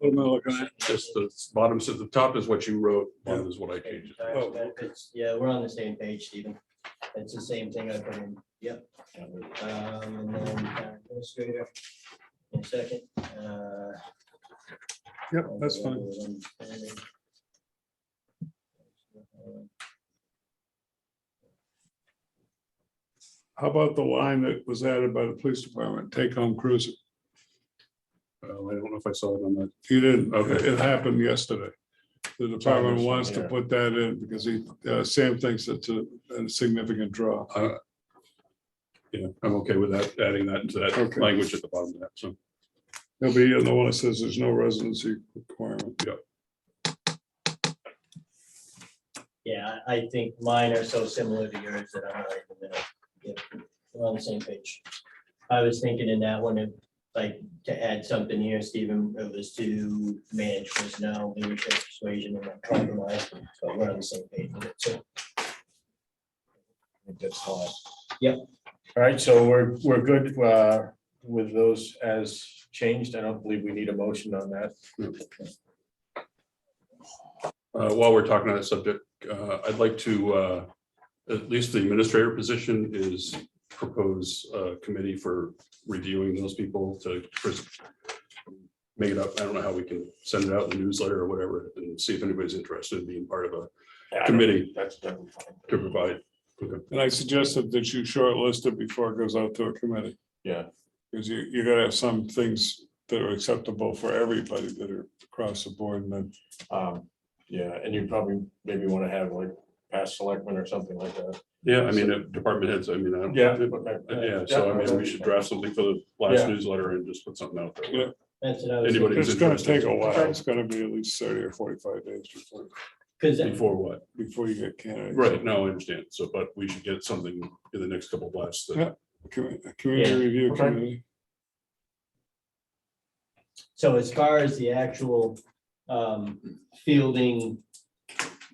What am I looking at? Just the bottom, so the top is what you wrote, bottom is what I changed. Oh, Benefits, yeah, we're on the same page, Stephen. It's the same thing I put in, yep. And then town administrator. In a second. Yep, that's fine. How about the line that was added by the police department, take home cruiser? I don't know if I saw it on that. You didn't, Okay. it happened yesterday. The department wants to yeah. put that in because Sam thinks it's a significant draw. Yeah, I'm okay with that, adding that into that Okay. language at the bottom of that, so. There'll be the one that says there's no residency requirement. Yeah. Yeah, I think mine are so similar to yours that I'm not even gonna, yeah, we're on the same page. I was thinking in that one, if, like, to add something here, Stephen, it was to manage personnel, leadership, persuasion, and then compromise, but we're on the same page with it, so. I think that's fine. Yep. All right, so we're good with those as changed. I don't believe we need a motion on that. While we're talking on that subject, I'd like to, at least the administrator position is propose a committee for reviewing those people to first make it up. I don't know how we can send it out in the newsletter or whatever and see if anybody's interested in being part of a committee That's definitely fine. to provide. Okay. And I suggested that you shortlist it before it goes out to a committee. Yeah, Because you gotta have some things that are acceptable for everybody that are across the board, and then, yeah, and you probably maybe want to have like past selectmen or something like that. Yeah, I mean, department heads, I mean, I don't. Yeah. Okay. Yeah, so I mean, we should draft something for the last Yeah. newsletter and just put something out there. Yeah. That's what I was Anybody thinking, it's gonna interested. take a while, Okay. it's gonna be at least 30 or 45 days because Before what? before you get candidates. Right, no, I understand. So, but we should get something in the next couple of blasts. that- Yeah. Community Yeah. review Okay. committee. so as far as the actual fielding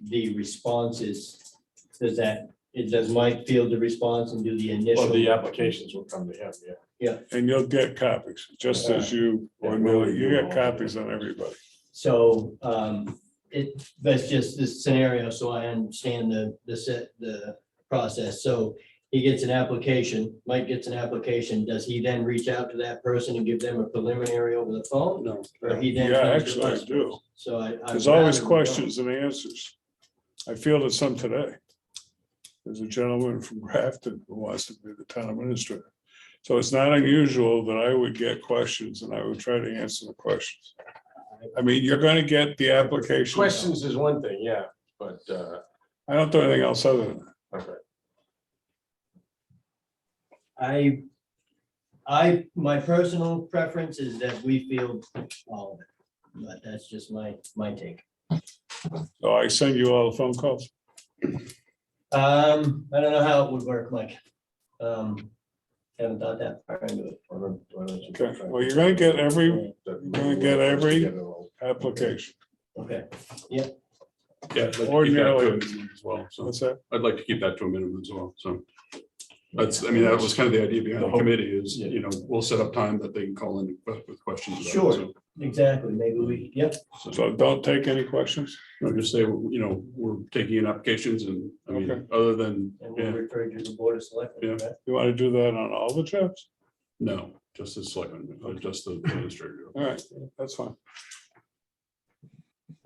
the responses, does Mike field the response and do the Well, initial? the applications will come to him, yeah. And you'll get copies, just as you, or you get copies on everybody. So that's just this scenario, so I understand the process. So he gets an application, Mike gets an application. Does he then reach out to that person and give them a preliminary over the phone? No, Or he then? Yeah, comes to actually, I us do. first? So I. There's always questions and answers. I fielded some today. There's a gentleman from Grafton who wants to be the town administrator. So it's not unusual that I would get questions and I would try to answer the questions. I mean, you're gonna get the application. Questions is one thing, yeah, but, I don't do anything else other than that. okay. My personal preference is that we field all of it, but that's just my take. So I send you all the phone calls. I don't know how it would work, Mike. Haven't thought that far into it. Why don't you- Okay, well, you're gonna get every application. Okay, yeah, I'd like to keep that to Ordinarily. a minimum as well. So What's that? I'd like to keep that to a minimum as well. So that's, I mean, that was kind of the idea behind the committee is, you know, we'll set up time that they can call in with questions. about it. Sure. So- exactly. Maybe we, yep, So don't take any questions. No, just say, you know, we're taking in applications and, I mean, Okay. other than, and we'll yeah, refer you to the board of selectmen. Yeah. correct? You want to do that on all the jobs? no, just the selectmen, just the administrator. All right, that's fine.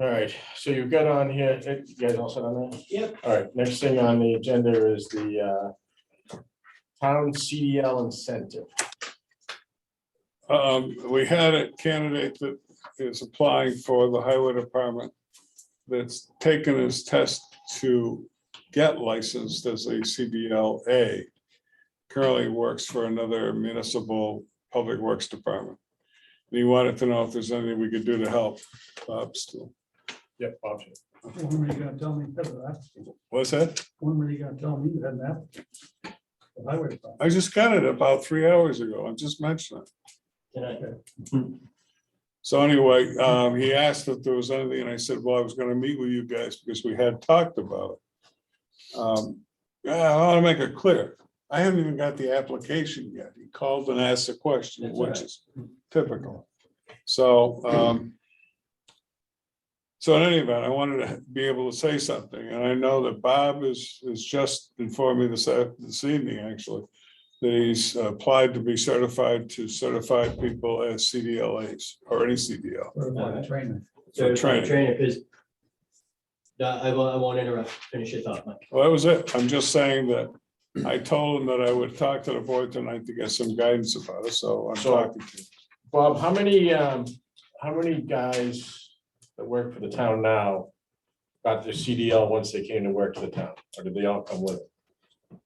All right, so you've got on here, you guys all set on that? Yep. All right, next thing on the agenda is the town CDL incentive. We had a candidate that is applying for the highway department that's taken his test to get licensed as a CDLA. Currently works for another municipal public works department. And he wanted to know if there's anything we could do to help Bob still. Yep, option. When were you gonna tell me that? What's that? When were you gonna tell me you had an applicant? The highway department. I just got it about 3 hours ago. I just mentioned it. Can I? So anyway, he asked if there was anything, and I said, well, I was gonna meet with you guys because we had talked about it. I want to make it clear, I haven't even got the application yet. He called and asked a question, That's all which right. is typical. So, so in any event, I wanted to be able to say something, and I know that Bob is just informed me this evening, actually, that he's applied to be certified to certify people as CDLAs or any CDL. Certified trainer. So training. trainer, because I won't interrupt. Finish your thought, Mike. Well, that was it. I'm just saying that I told him that I would talk to the board tonight to get some guidance about it, so I'm So- talking to you. Bob, how many guys that work for the town now got their CDL once they came to work for the town, or did they all come with it?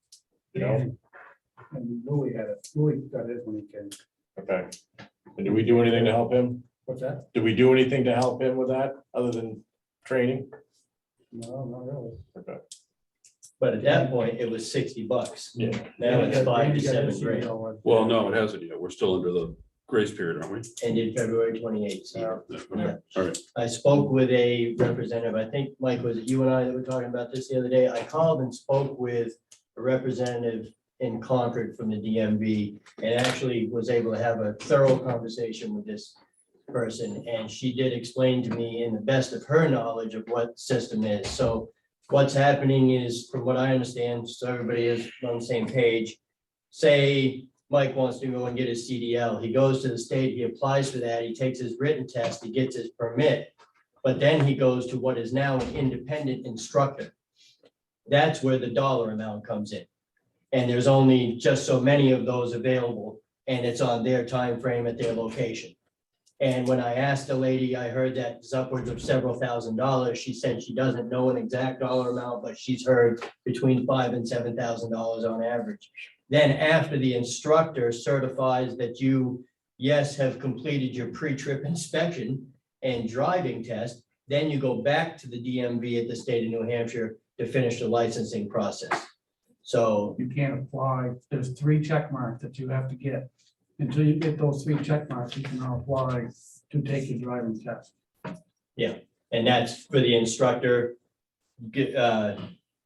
You know, And Louis had it, Louis got it when he came. okay. And did we do anything to help him? What's that? Did we do anything to help him with that, other than training? No, not really. Okay. But at that point, it was $60. Yeah. Now it's Randy 5 to got 7 his grand. CDL one. Well, no, it hasn't yet. We're still under the grace period, aren't we? Ended February 28th. So Yeah, okay. All right. I spoke with a representative, I think, Mike, was it you and I that were talking about this the other day? I called and spoke with a representative in Concord from the DMV and actually was able to have a thorough conversation with this person. And she did explain to me in the best of her knowledge of what the system is. So what's happening is, from what I understand, so everybody is on the same page, say Mike wants to go and get his CDL. He goes to the state, he applies for that, he takes his written test, he gets his permit. But then he goes to what is now an independent instructor. That's where the dollar amount comes in. And there's only just so many of those available, and it's on their time frame at their location. And when I asked the lady, I heard that it's upwards of several $1,000s. She said she doesn't know an exact dollar amount, but she's heard between $5,000 and $7,000 on average. Then after the instructor certifies that you, yes, have completed your pre-trip inspection and driving test, then you go back to the DMV at the state of New Hampshire to finish the licensing process. So, You can't apply, there's 3 check marks that you have to get. Until you get those 3 check marks, you cannot apply to take your driving test. and that's for the instructor,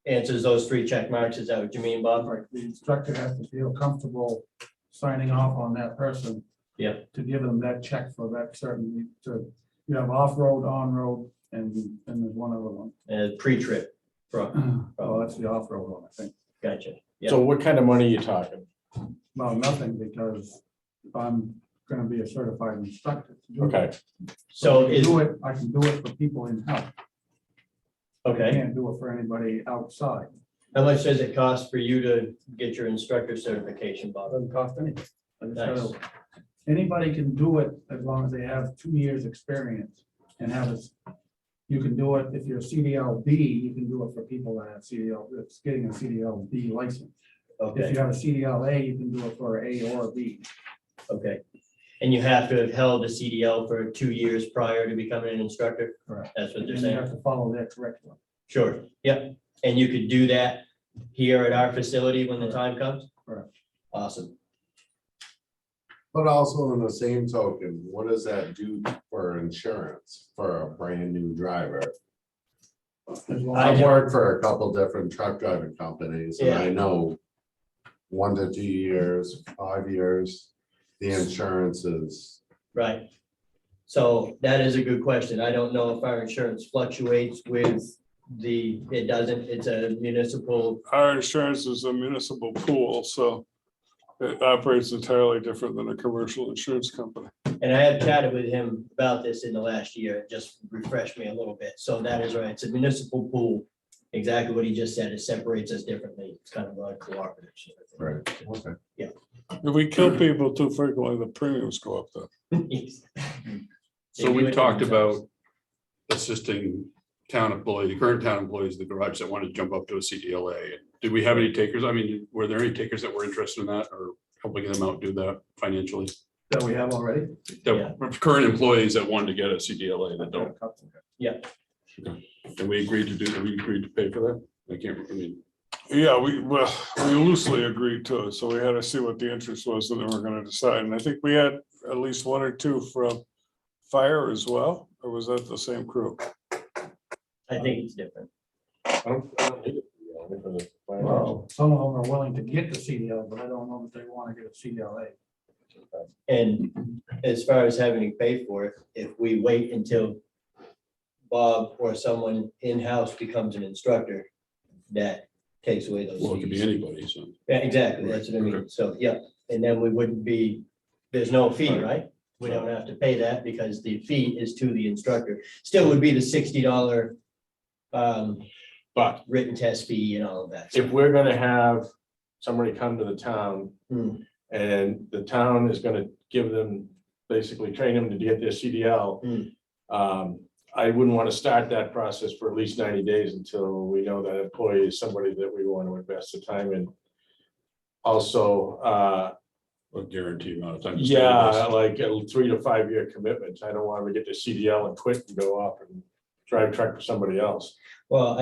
answers those 3 check marks. Is that what you mean, Bob? Like, the instructor has to feel comfortable signing off on that person. Yeah. To give them that check for that certain, you have off-road, on-road, and there's one other one. Pre-trip. Oh, that's the off-road one, I think. Gotcha. Yeah. So what kind of money are you talking? Well, nothing, because I'm gonna be a certified instructor. to do it. Okay, So I can do it for people in health. I okay, can't do it for anybody outside. how much does it cost for you to get your instructor certification, Bob? Doesn't cost anything. I just Nice. gotta- Anybody can do it as long as they have 2 years' experience and have it. You can do it, if you're CDLB, you can do it for people that have CDL, that's getting a CDLB license. If Okay, you have a CDLA, you can do it for A or B. okay. And you have to have held a CDL for 2 years prior to becoming an instructor? Correct. That's what And they're you saying? have to follow their curriculum. Sure, yep. And you could do that here at our facility when the time comes? Correct. Awesome. But also in the same token, what does that do for insurance for a brand new driver? As long I've as- worked for a couple different truck driving companies and I Yeah. know 1 to 2 years, 5 years, the insurance is, Right. So that is a good question. I don't know if our insurance fluctuates with it doesn't, it's a municipal, Our insurance is a municipal pool, so it operates entirely different than a commercial insurance company. and I have chatted with him about this in the last year, it just refreshed me a little bit. So that is right. It's a municipal pool. Exactly what he just said. It separates us differently. It's kind of like cooperative. sort of thing. right, okay. If we kill people too frequently, the premiums go up though. So we talked about assisting town employees, current town employees, in the garage that want to jump up to a CDLA. Did we have any takers? I mean, were there any takers that were interested in that or helping them out do that financially? That we have already. That were current employees that wanted to get a CDLA that don't, and we agreed to do, we agreed to pay for that? I can't, I mean, Yeah, we loosely agreed to it, so we had to see what the interest was, and then we're gonna decide. And I think we had at least 1 or 2 from fire as well, or was that the same crew? I think it's different. I don't need it, you know, because it's fine. Well, some of them are willing to get the CDL, but I don't know if they want to get a CDLA. And as far as having to pay for it, if we wait until Bob or someone in-house becomes an instructor, that takes away those well, it could be fees. anybody, so. Yeah, exactly, that's what I mean, so, yeah, and then we wouldn't be, there's no fee, right? We don't have to pay that because the fee is to the instructor, still would be the $60 But written test fee and all of that. if we're gonna have somebody come to the town Hmm. and the town is gonna give them, basically train them to get their CDL. I wouldn't want to start that process for at least 90 days until we know that employee is somebody that we want to invest the time in. Also, A guaranteed amount of time. to stay with yeah, us. like a 3 to 5 year commitment. I don't want to get the CDL and quit and go off and drive truck for somebody else. Well,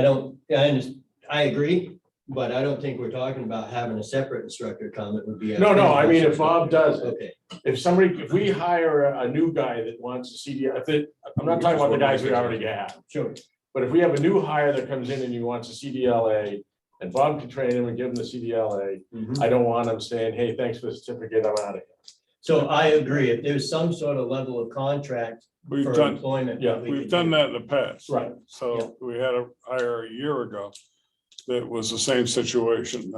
I agree, but I don't think we're talking about having a separate instructor come. It would be. No, I mean, if Bob does it, Okay, if we hire a new guy that wants to CDL, I'm not talking about the guys we already have. sure. But if we have a new hire that comes in and he wants a CDLA, and Bob can train him and give him the CDLA, I don't want him saying, hey, thanks for the certificate, I'm out of here. So I agree. If there's some sort of level of contract We've for done, employment. yeah, we we've could done do. that in the past. Right. So we had a hire a year ago that was the same situation.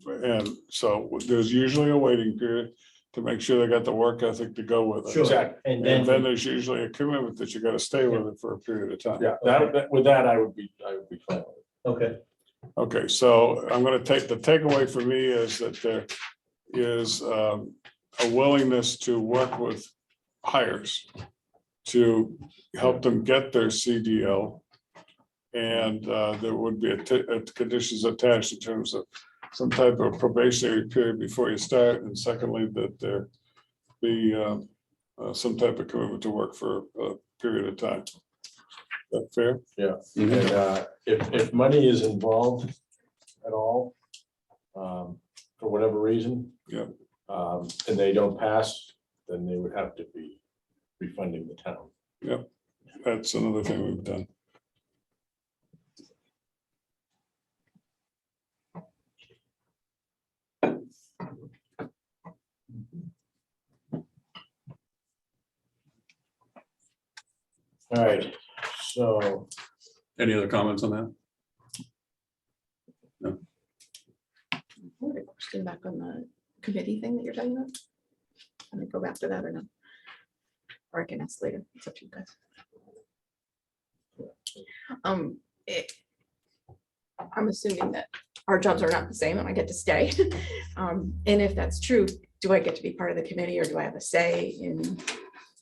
And so there's usually a waiting period to make sure they got the work ethic to go with it. Sure. Exactly. And And then then, there's usually a commitment that you gotta stay with it for a period of time. Yeah, with that, I would be fine. okay, Okay, so I'm gonna take, the takeaway for me is that there is a willingness to work with hires to help them get their CDL. And there would be conditions attached in terms of some type of probationary period before you start. And secondly, that there be some type of commitment to work for a period of time. Is that fair? Yeah, and if money is involved at all, for whatever reason. Yeah. And they don't pass, then they would have to be refunding the town. That's another thing we've done. All right, so, Any other comments on that? I had a question back on the committee thing that you're talking about. Let me go back to that or no? Or I can ask later. It's up to you guys. I'm assuming that our jobs are not the same and I get to stay. And if that's true, do I get to be part of the committee or do I have a say in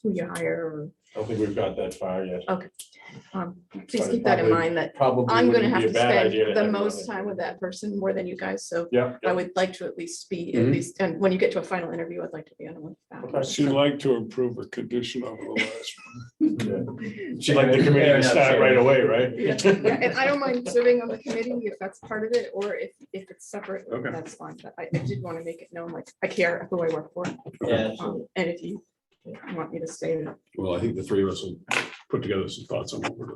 who you hire? Or I don't think we've got that far yet. please But keep that in probably- mind that Probably I'm gonna wouldn't have be to a bad idea spend to the have most another- time with that person, more than you guys. So Yeah. I would like to at least be, at Mhm. least, and when you get to a final interview, I'd like to be on one. Okay. She'd like to improve her condition over the last. Yeah. She'd like the committee to start right away, right? Yeah, and I don't mind serving on the committee if that's part of it, or if it's separate, Okay. that's fine, but I did want to make it known, like, I care who I work for. yeah, And if you want me to stay, Well, I think the three of us will put together some thoughts on what we're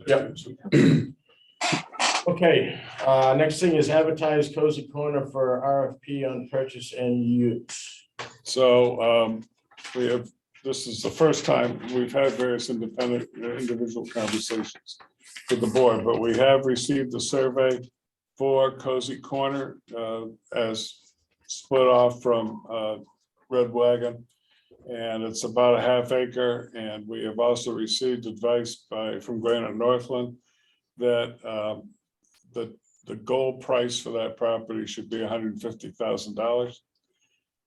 doing. Yep. Okay, next thing is advertise Cozy Corner for RFP on purchase and use. So we have, this is the first time we've had various independent individual conversations with the board, but we have received the survey for Cozy Corner as split off from Red Wagon. And it's about a half acre, and we have also received advice from Granite Northland that the goal price for that property should be $150,000.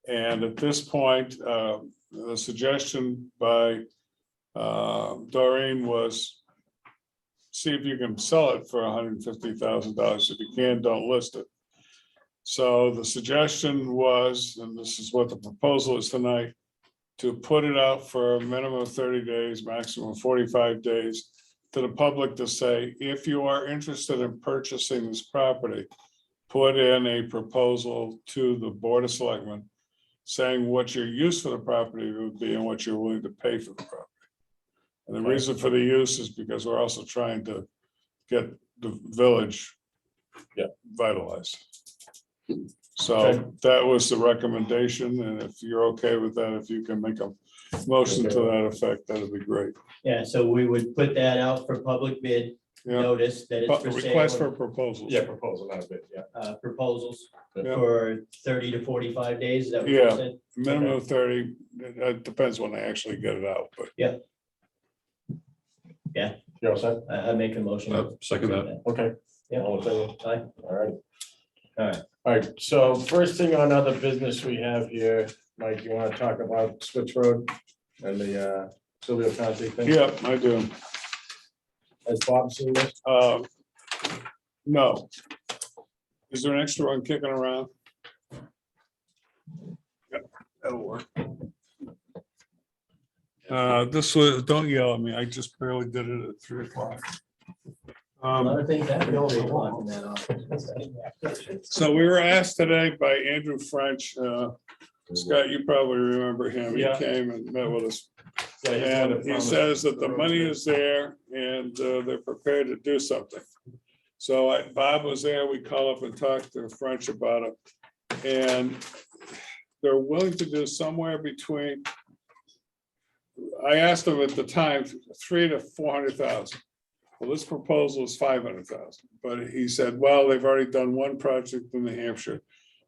And at this point, the suggestion by Doreen was see if you can sell it for $150,000. If you can, don't list it. So the suggestion was, and this is what the proposal is tonight, to put it out for a minimum of 30 days, maximum of 45 days, to the public to say, if you are interested in purchasing this property, put in a proposal to the Board of Selectmen saying what your use for the property would be and what you're willing to pay for the property. And the reason for the use is because we're also trying to get the village vitalized. So that was the recommendation, and if you're okay with that, if you can make a motion to that effect, that'd be great. yeah, so we would put that out for public bid, Yeah, notice that it's for request for sale, proposals. Yeah, proposal, not a bit, yeah. proposals Yeah. for 30 to 45 days, is that what you Yeah. said? Minimum of 30, it depends when they actually get it out, but You all set? I make a motion. Second that. Okay. Yeah. All in favor? Aye. All right. All right. All right, so first thing on other business we have here, Mike, you want to talk about Switch Road and the Sylvia Conti thing? yeah, I do. Has Bob seen this? No. Is there an extra one kicking around? Yep, that'll work. This was, don't yell at me, I just barely did it at 3 o'clock. A lot of things happen at 3 o'clock in that office. So we were asked today by Andrew French, Scott, you probably remember him, he Yeah. came and met with us. Yeah, he's the one And that he promised says that the road money bid. is there and they're prepared to do something. So Bob was there, we called up and talked to French about it. And they're willing to do somewhere between, I asked them at the time, 300,000 to 400,000. Well, this proposal is 500,000, but he said, well, they've already done one project in New Hampshire,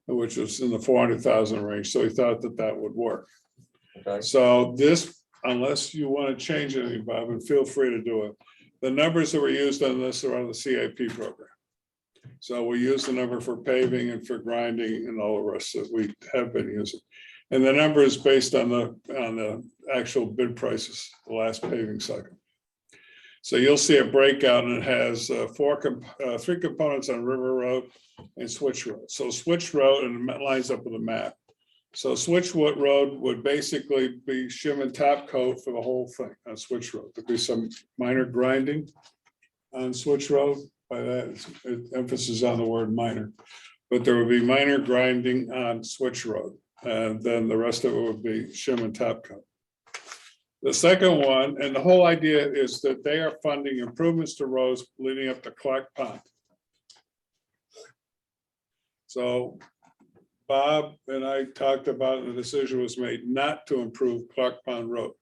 which was in the 400,000 range, so he thought that that would work. Okay. So this, unless you want to change anything, Bob, and feel free to do it. The numbers that were used on this are on the CIP program. So we use the number for paving and for grinding and all the rest that we have been using. And the number is based on the actual bid prices, the last paving cycle. So you'll see a breakout and it has 3 components on River Road and Switch Road. So Switch Road, and it lines up with the map. So Switchwood Road would basically be shim and top coat for the whole thing on Switch Road. There'd be some minor grinding on Switch Road. By that, it's emphasis on the word minor. But there would be minor grinding on Switch Road. And then the rest of it would be shim and top coat. The second one, and the whole idea is that they are funding improvements to roads leading up to Clark Pond. So Bob and I talked about, and the decision was made not to improve Clark Pond Road.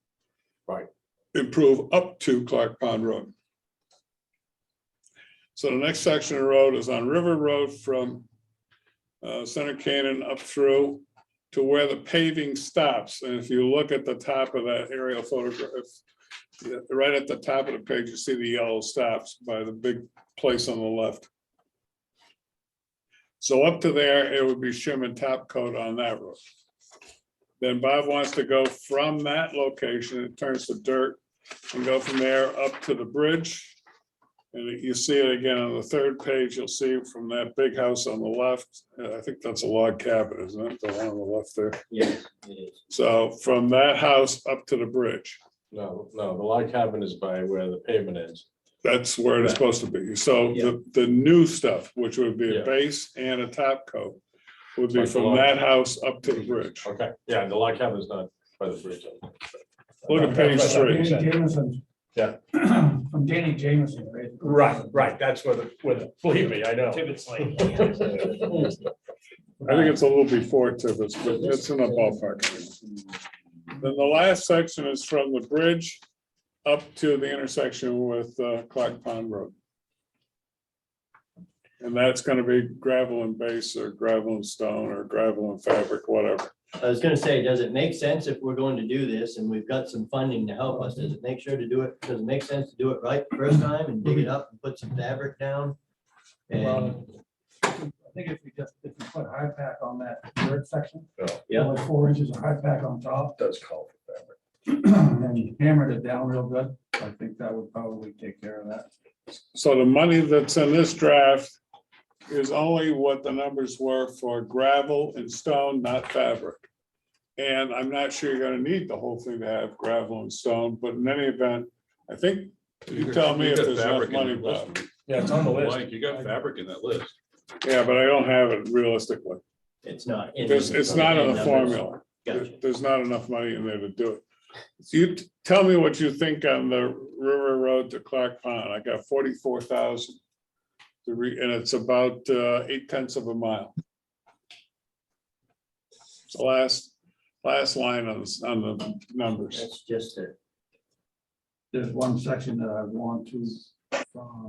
Right. Improve up to Clark Pond Road. So the next section of road is on River Road from Center Canaan up through to where the paving stops. And if you look at the top of that aerial photograph, right at the top of the page, you see the yellow stops by the big place on the left. So up to there, it would be shim and top coat on that road. Then Bob wants to go from that location, it turns to dirt, and go from there up to the bridge. And you see it again on the third page, you'll see from that big house on the left. I think that's a log cabin, isn't it? The one on the left there. Yes, it is. So from that house up to the bridge, No, the log cabin is by where the pavement is. that's where it's supposed to be. So Yeah. the new stuff, which would be a Yeah. base and a top coat, would be Like the from log- that house up to the bridge. Okay, yeah, the log cabin is not by the bridge. Look at page Danny 3. Jameson. Yeah. From Danny Jameson, right? Right, that's where believe me, I know. I think it's a little before Tibbetts, but it's in a ballpark. Then the last section is from the bridge up to the intersection with Clark Pond Road. And that's gonna be gravel and base or gravel and stone or gravel and fabric, whatever. I was gonna say, does it make sense if we're going to do this and we've got some funding to help us, does it make sure to do it, does it make sense to do it right the first time and dig it up and put some fabric down? And, Well, I think if we put hard pack on that third section. Yeah. Like 4 inches of hard pack on top. Does call for fabric. And hammered it down real good, I think that would probably take care of that. So the money that's in this draft is only what the numbers were for gravel and stone, not fabric. And I'm not sure you're gonna need the whole thing to have gravel and stone, but in any event, I think, you tell me if there's enough money left. Yeah, it's on the list. Mike, you got fabric in that list. Yeah, but I don't have it realistically. it's not. in It's not in the numbers. formula. Gotcha. There's not enough money in there to do it. So you tell me what you think on the River Road to Clark Pond. I got 44,000. And it's about 0.8 of a mile. It's the last line on the numbers. That's just it. There's one section that I want to, from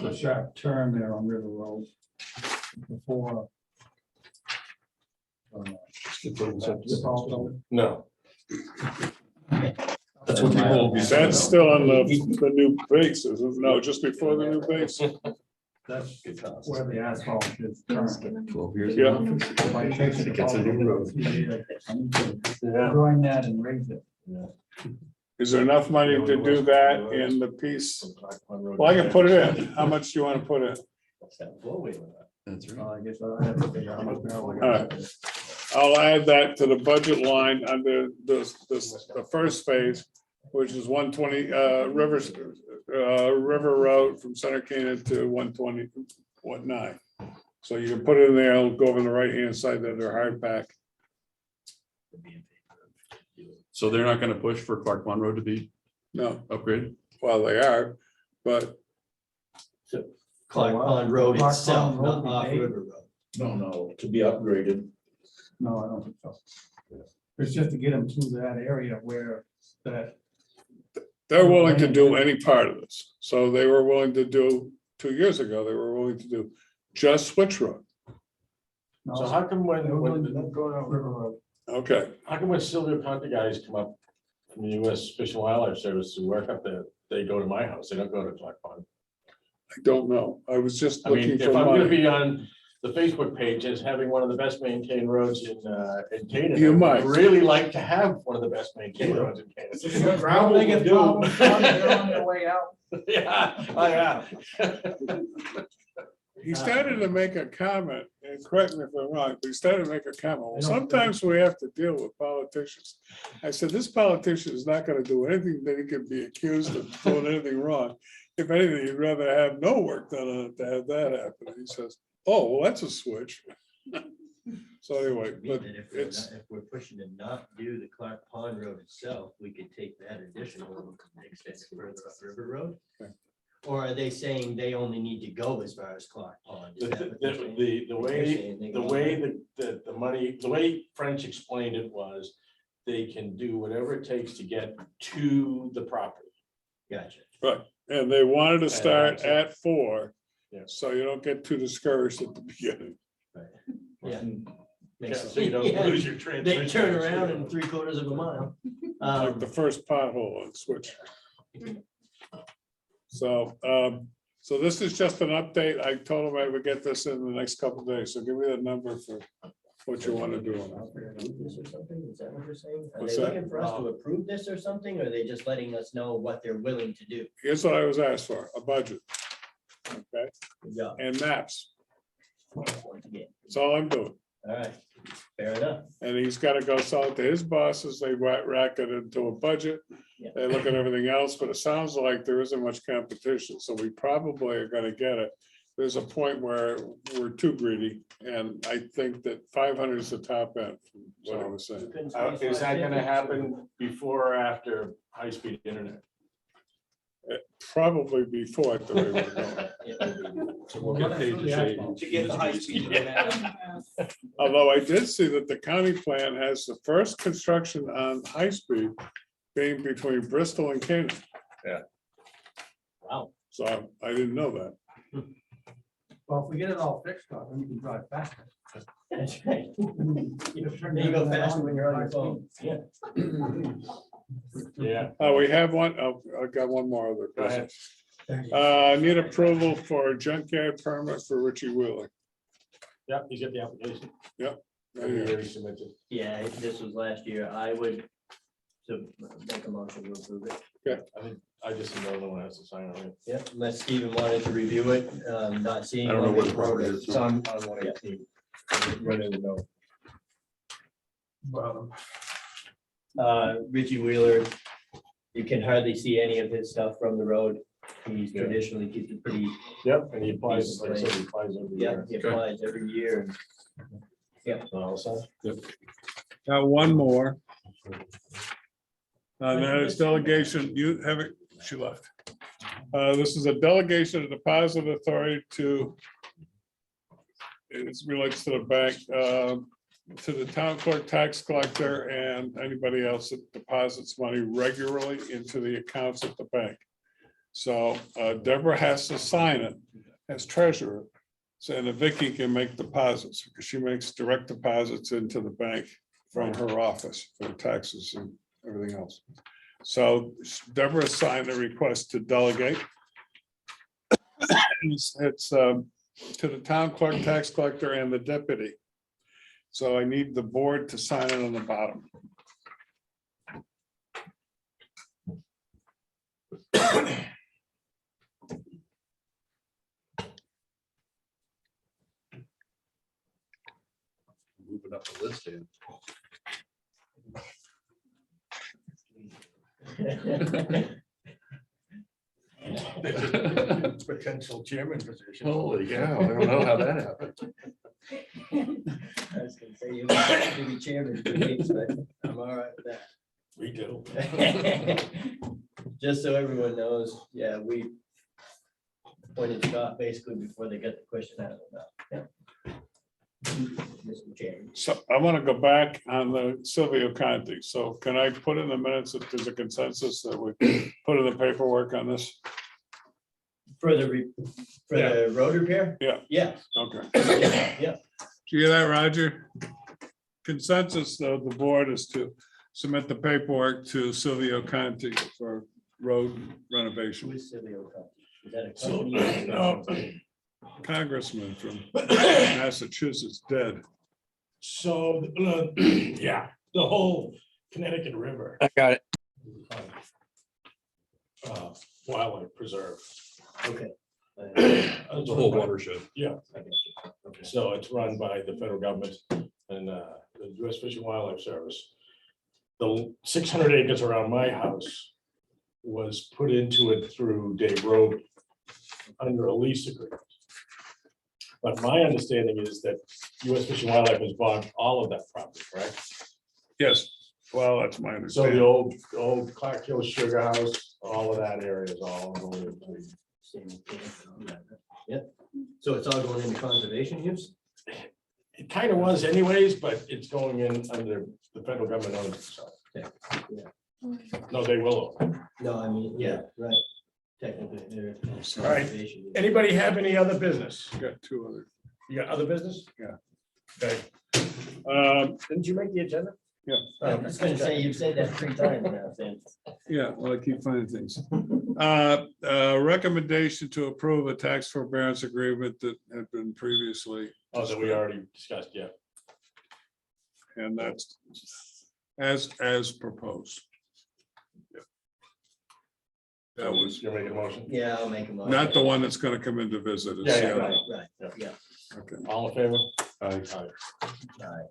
the sharp turn there on River Road. Before. No. That's what people will be saying. That's still on the new base, isn't it? No, just before the new base. That's where the asphalt is currently. 12 years Yeah. If I chase it Gets a new road. I need to grind that and raise it. Is there enough money to do that in the piece? Well, I can put it in. How much do you want to put in? That's right. I guess I have to figure out how much now. All right. I'll add that to the budget line under the first phase, which is 120, River Road from Center Canaan to 120.9. So you can put it in there, it'll go over on the right-hand side that they're hard pack. So they're not gonna push for Clark Pond Road to be No, upgraded? well, they are, but Clark Pond Road Clark itself, Pond Road not off we made. River Road. No, to be upgraded. No, I don't think so. It's just to get them through that area where that, they're willing to do any part of this. So they were willing to do, 2 years ago, they were willing to do just Switch Road. no, So how come when, They're willing to when, go down River Road. Okay, how come when Sylvia Conti guys come up from the US Fish and Wildlife Service to work up there, they go to my house, they don't go to Clark Pond? I don't know. I was just I mean, looking if for I'm gonna money. be on the Facebook page as having one of the best maintained roads in Canaan. You I would might. really like to have one of the best maintained roads in Canaan. Gravel biggest problem, they're on their way out. Yeah, I am. He started to make a comment, and correct me if I'm wrong, but he started to make a comment. Well, I don't- sometimes we have to deal with politicians. I said, this politician is not gonna do anything that he can be accused of doing anything wrong. If anything, he'd rather have no work done on it to have that happen. He says, oh, well, that's a switch. So anyway, but And if it's, if we're pushing to not do the Clark Pond Road itself, we could take that additional and extend it further up River Road. Okay. Or are they saying they only need to go as far as Clark Pond? Is that what they're saying? The They're way, saying they the go way all the money, the way French explained it was they can do whatever it takes to get to the property. Gotcha. and they wanted to start that's it. at 4. Yeah. So you don't get too discouraged at the beginning. Yeah. Yeah, Makes so you don't yeah, lose your They transmission. turn around in 3/4 of a mile. Like the first pothole on Switch. So, so this is just an update. I told him I would get this in the next couple of days. So give me the number for what you want to do. Approve this or something? Is that what you're saying? Are What's they that? looking for us to approve this or something? Or are they just letting us know what they're willing to do? Here's what I was asked for, a budget. Okay, Yeah. and maps. Once again. That's all I'm doing. All right, fair enough. And he's got to go sell it to his bosses. They rack it into a budget. Yeah. They look at everything else, but it sounds like there isn't much competition, so we probably are gonna get it. There's a point where we're too greedy, and I think that 500 is the top end, from what I was saying. Is that gonna happen before or after high-speed internet? Probably before the way we're going. So we'll get paid to say. To get the high speed. Although I did see that the county plan has the first construction on high speed being between Bristol and Canaan. Wow. So I didn't know that. Well, if we get it all fixed up, then you can drive faster. That's right. Just turn You go that faster on when you're on your high phone. speed. Yeah. Yeah. We have one, I've got one more other. Go ahead. Need approval for a junkyard permit for Richie Wheeler. Yep, he's got the application. There He you go. already submitted. Yeah, this was last year. I would to make a motion to approve it. I just know no one has to sign on it. Yeah, unless Steven wanted to review it, not seeing. I don't know one what with the property progress. is. It's on 118. Ready to go. Richie Wheeler, you can hardly see any of his stuff from the road. He's Yeah. traditionally keeps it pretty, Yep, and he applies, like I said, he applies every yeah, year. he applies every year. So all set? Got one more. And that is delegation, you have it, she left. This is a delegation of deposit authority to. It relates to the bank, to the town clerk, tax collector, and anybody else that deposits money regularly into the accounts at the bank. So Deborah has to sign it as treasurer. So and Vicky can make deposits because she makes direct deposits into the bank from her office for taxes and everything else. So Deborah signed a request to delegate. It's to the town clerk, tax collector, and the deputy. So I need the board to sign it on the bottom. moving up the list here. Potential chairman position. Holy cow, I don't know how that happened. I was gonna say, you to be chairman, but I'm all right with that. We do. Just so everyone knows, yeah, we appointed Scott basically before they got the question out of the mouth. Yeah. Mr. Chairman. So I want to go back on the Silvio Conti. So can I put in the minutes that there's a consensus that we put in the paperwork on this? For the, for the road repair? Yeah. Yeah, Okay. yeah. Do you hear that, Roger? Consensus of the board is to submit the paperwork to Silvio Conti for road renovation. Who is Silvio Conti? Is that a So, company? Congressman from Massachusetts dead. So, yeah, the whole Connecticut River I got it. wildlife preserve. Okay. It's a whole watershed. Yeah, I got you. Okay. so it's run by the federal government and the US Fish and Wildlife Service. The 600 acres around my house was put into it through Dave Road under a lease agreement. But my understanding is that US Fish and Wildlife has bought all of that property, correct? Yes, well, that's my So the understanding. old Clark Hill Sugar House, all of that area is all going into. Same thing. Yep. So it's all going into conservation use? It kind of was anyways, but it's going in under the federal government owns it, so. Yeah. No, they will. No, I mean, yeah, right. Technically, they're. All right. conservation use. Anybody have any other business? Got two other. You got other business? Yeah. Okay, didn't you make the agenda? I was gonna say, you've said that 3 times now, Sam. Yeah, well, I keep finding things. Recommendation to approve a tax forbearance agreement that had been previously. Oh, that we already discussed, yeah. And that's as proposed. Yep. That was You're making a motion? Yeah, I'll make a motion. not the one that's gonna come in to visit. it's Yeah, the yeah, other Right, one. right, yeah. Okay. All in favor? Aye. All right.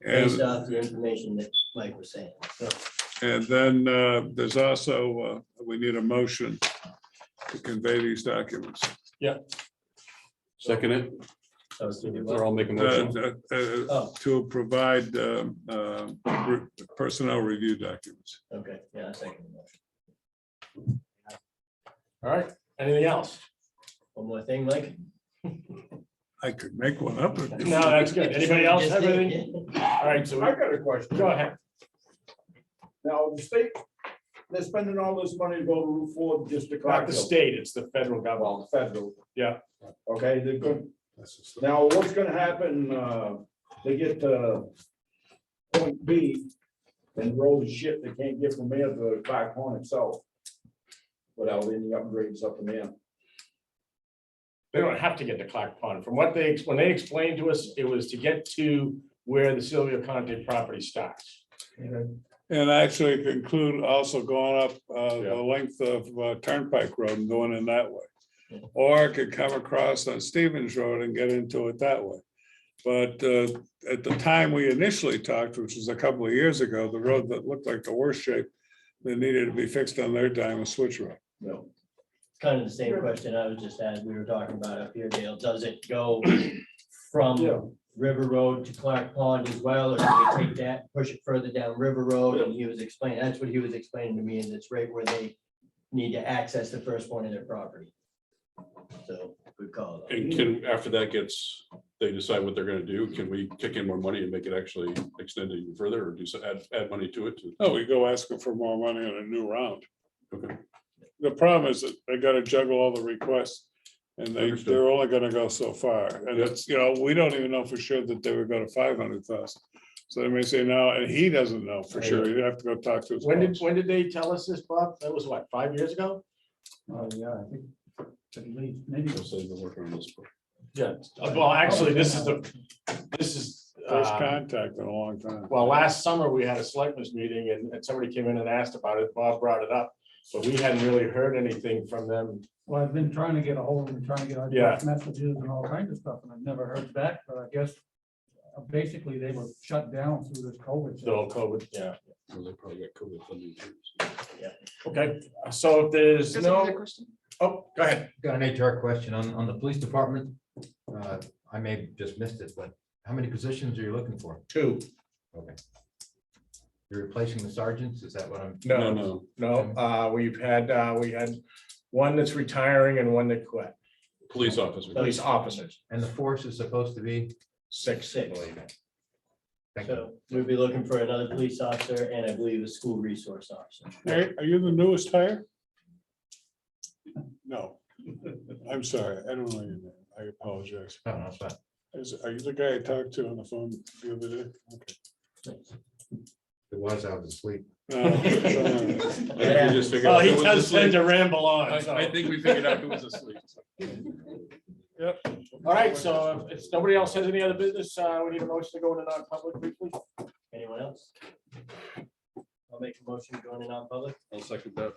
And, Based off the information that Mike was saying. and then there's also, we need a motion to convey these documents. Second it, So to do or what? I'll make a motion. Oh, To provide personnel review documents. okay, yeah, I second the motion. All right, anything else? One more thing, Mike? I could make one up. if- No, that's good. Anybody else Just have did, anything? yeah. All right, so I got a question. go ahead. Now, the state, they're spending all this money to go to Route 4 just to. Not the state, it's the federal government. Well, federal. Yeah. Okay, they're good. Now, what's gonna happen, they get to point B and roll the shit they can't get from there to Clark Horn itself. Without any upgrades up in there. They don't have to get to Clark Pond. From what when they explained to us, it was to get to where the Silvio Conte property starts. And actually it could include also going up Yeah. the length of Turnpike Road and going in that way. Or it could come across on Stevens Road and get into it that way. But at the time we initially talked, which was a couple of years ago, the road that looked like the worst shape that needed to be fixed on their dime was Switch Road. No. It's kind of the same question I was just asking, we were talking about up here, Dale, does it go Yeah. from River Road to Clark Pond as well, or do we take that, push it further down River Road? And he was explaining, that's what he was explaining to me, and it's right where they need to access the first one in their property. So, good call. though. And can, after that gets, they decide what they're gonna do, can we kick in more money and make it actually extend it even further, or do so add money to it? Oh, we go asking for more money on a new round. Okay. The problem is that they gotta juggle all the requests. And Understood. they're only gonna go so far. And it's, we don't even know for sure that they would go to 500,000. So they may say no, and he doesn't know for sure. You'd have to go talk to his. boss. When did they tell us this, Bob? That was what, 5 years ago? Oh, yeah, I think at least, maybe. They'll say they're working on this. Yeah. Well, actually, this is. First contact in a long time. Well, last summer, we had a selectmen's meeting and somebody came in and asked about it. Bob brought it up. But we hadn't really heard anything from them. Well, I've been trying to get a hold of them, trying to get Yeah. messages and all kinds of stuff, and I've never heard back, but I guess basically they were shut down through this COVID. Still COVID, yeah. Well, they probably got COVID funding too. Okay, so if there's That's another no, question. oh, go ahead. Got an HR question on the police department. I may have just missed it, but how many positions are you looking for? 2. Okay. You're replacing the sergeants? Is that what I'm? No, no, we had one that's retiring and one that quit, Police officer. police officers, And the force is supposed to be? 6, I 6. believe. Thank you. So we'd be looking for another police officer and I believe a school resource officer. Hey, are you the newest hire? No, I'm sorry, I don't know your name, I apologize. No, that's fine. Are you the guy I talked to on the phone the other day? Okay. It was, I was asleep. No, I think we just figured Oh, out he who was does tend asleep. to ramble on, so. I think we figured out who was asleep. All right, so if nobody else has any other business, we need a motion to go into non-public briefly. Anyone else? I'll make a motion to go into non-public. I'll second that.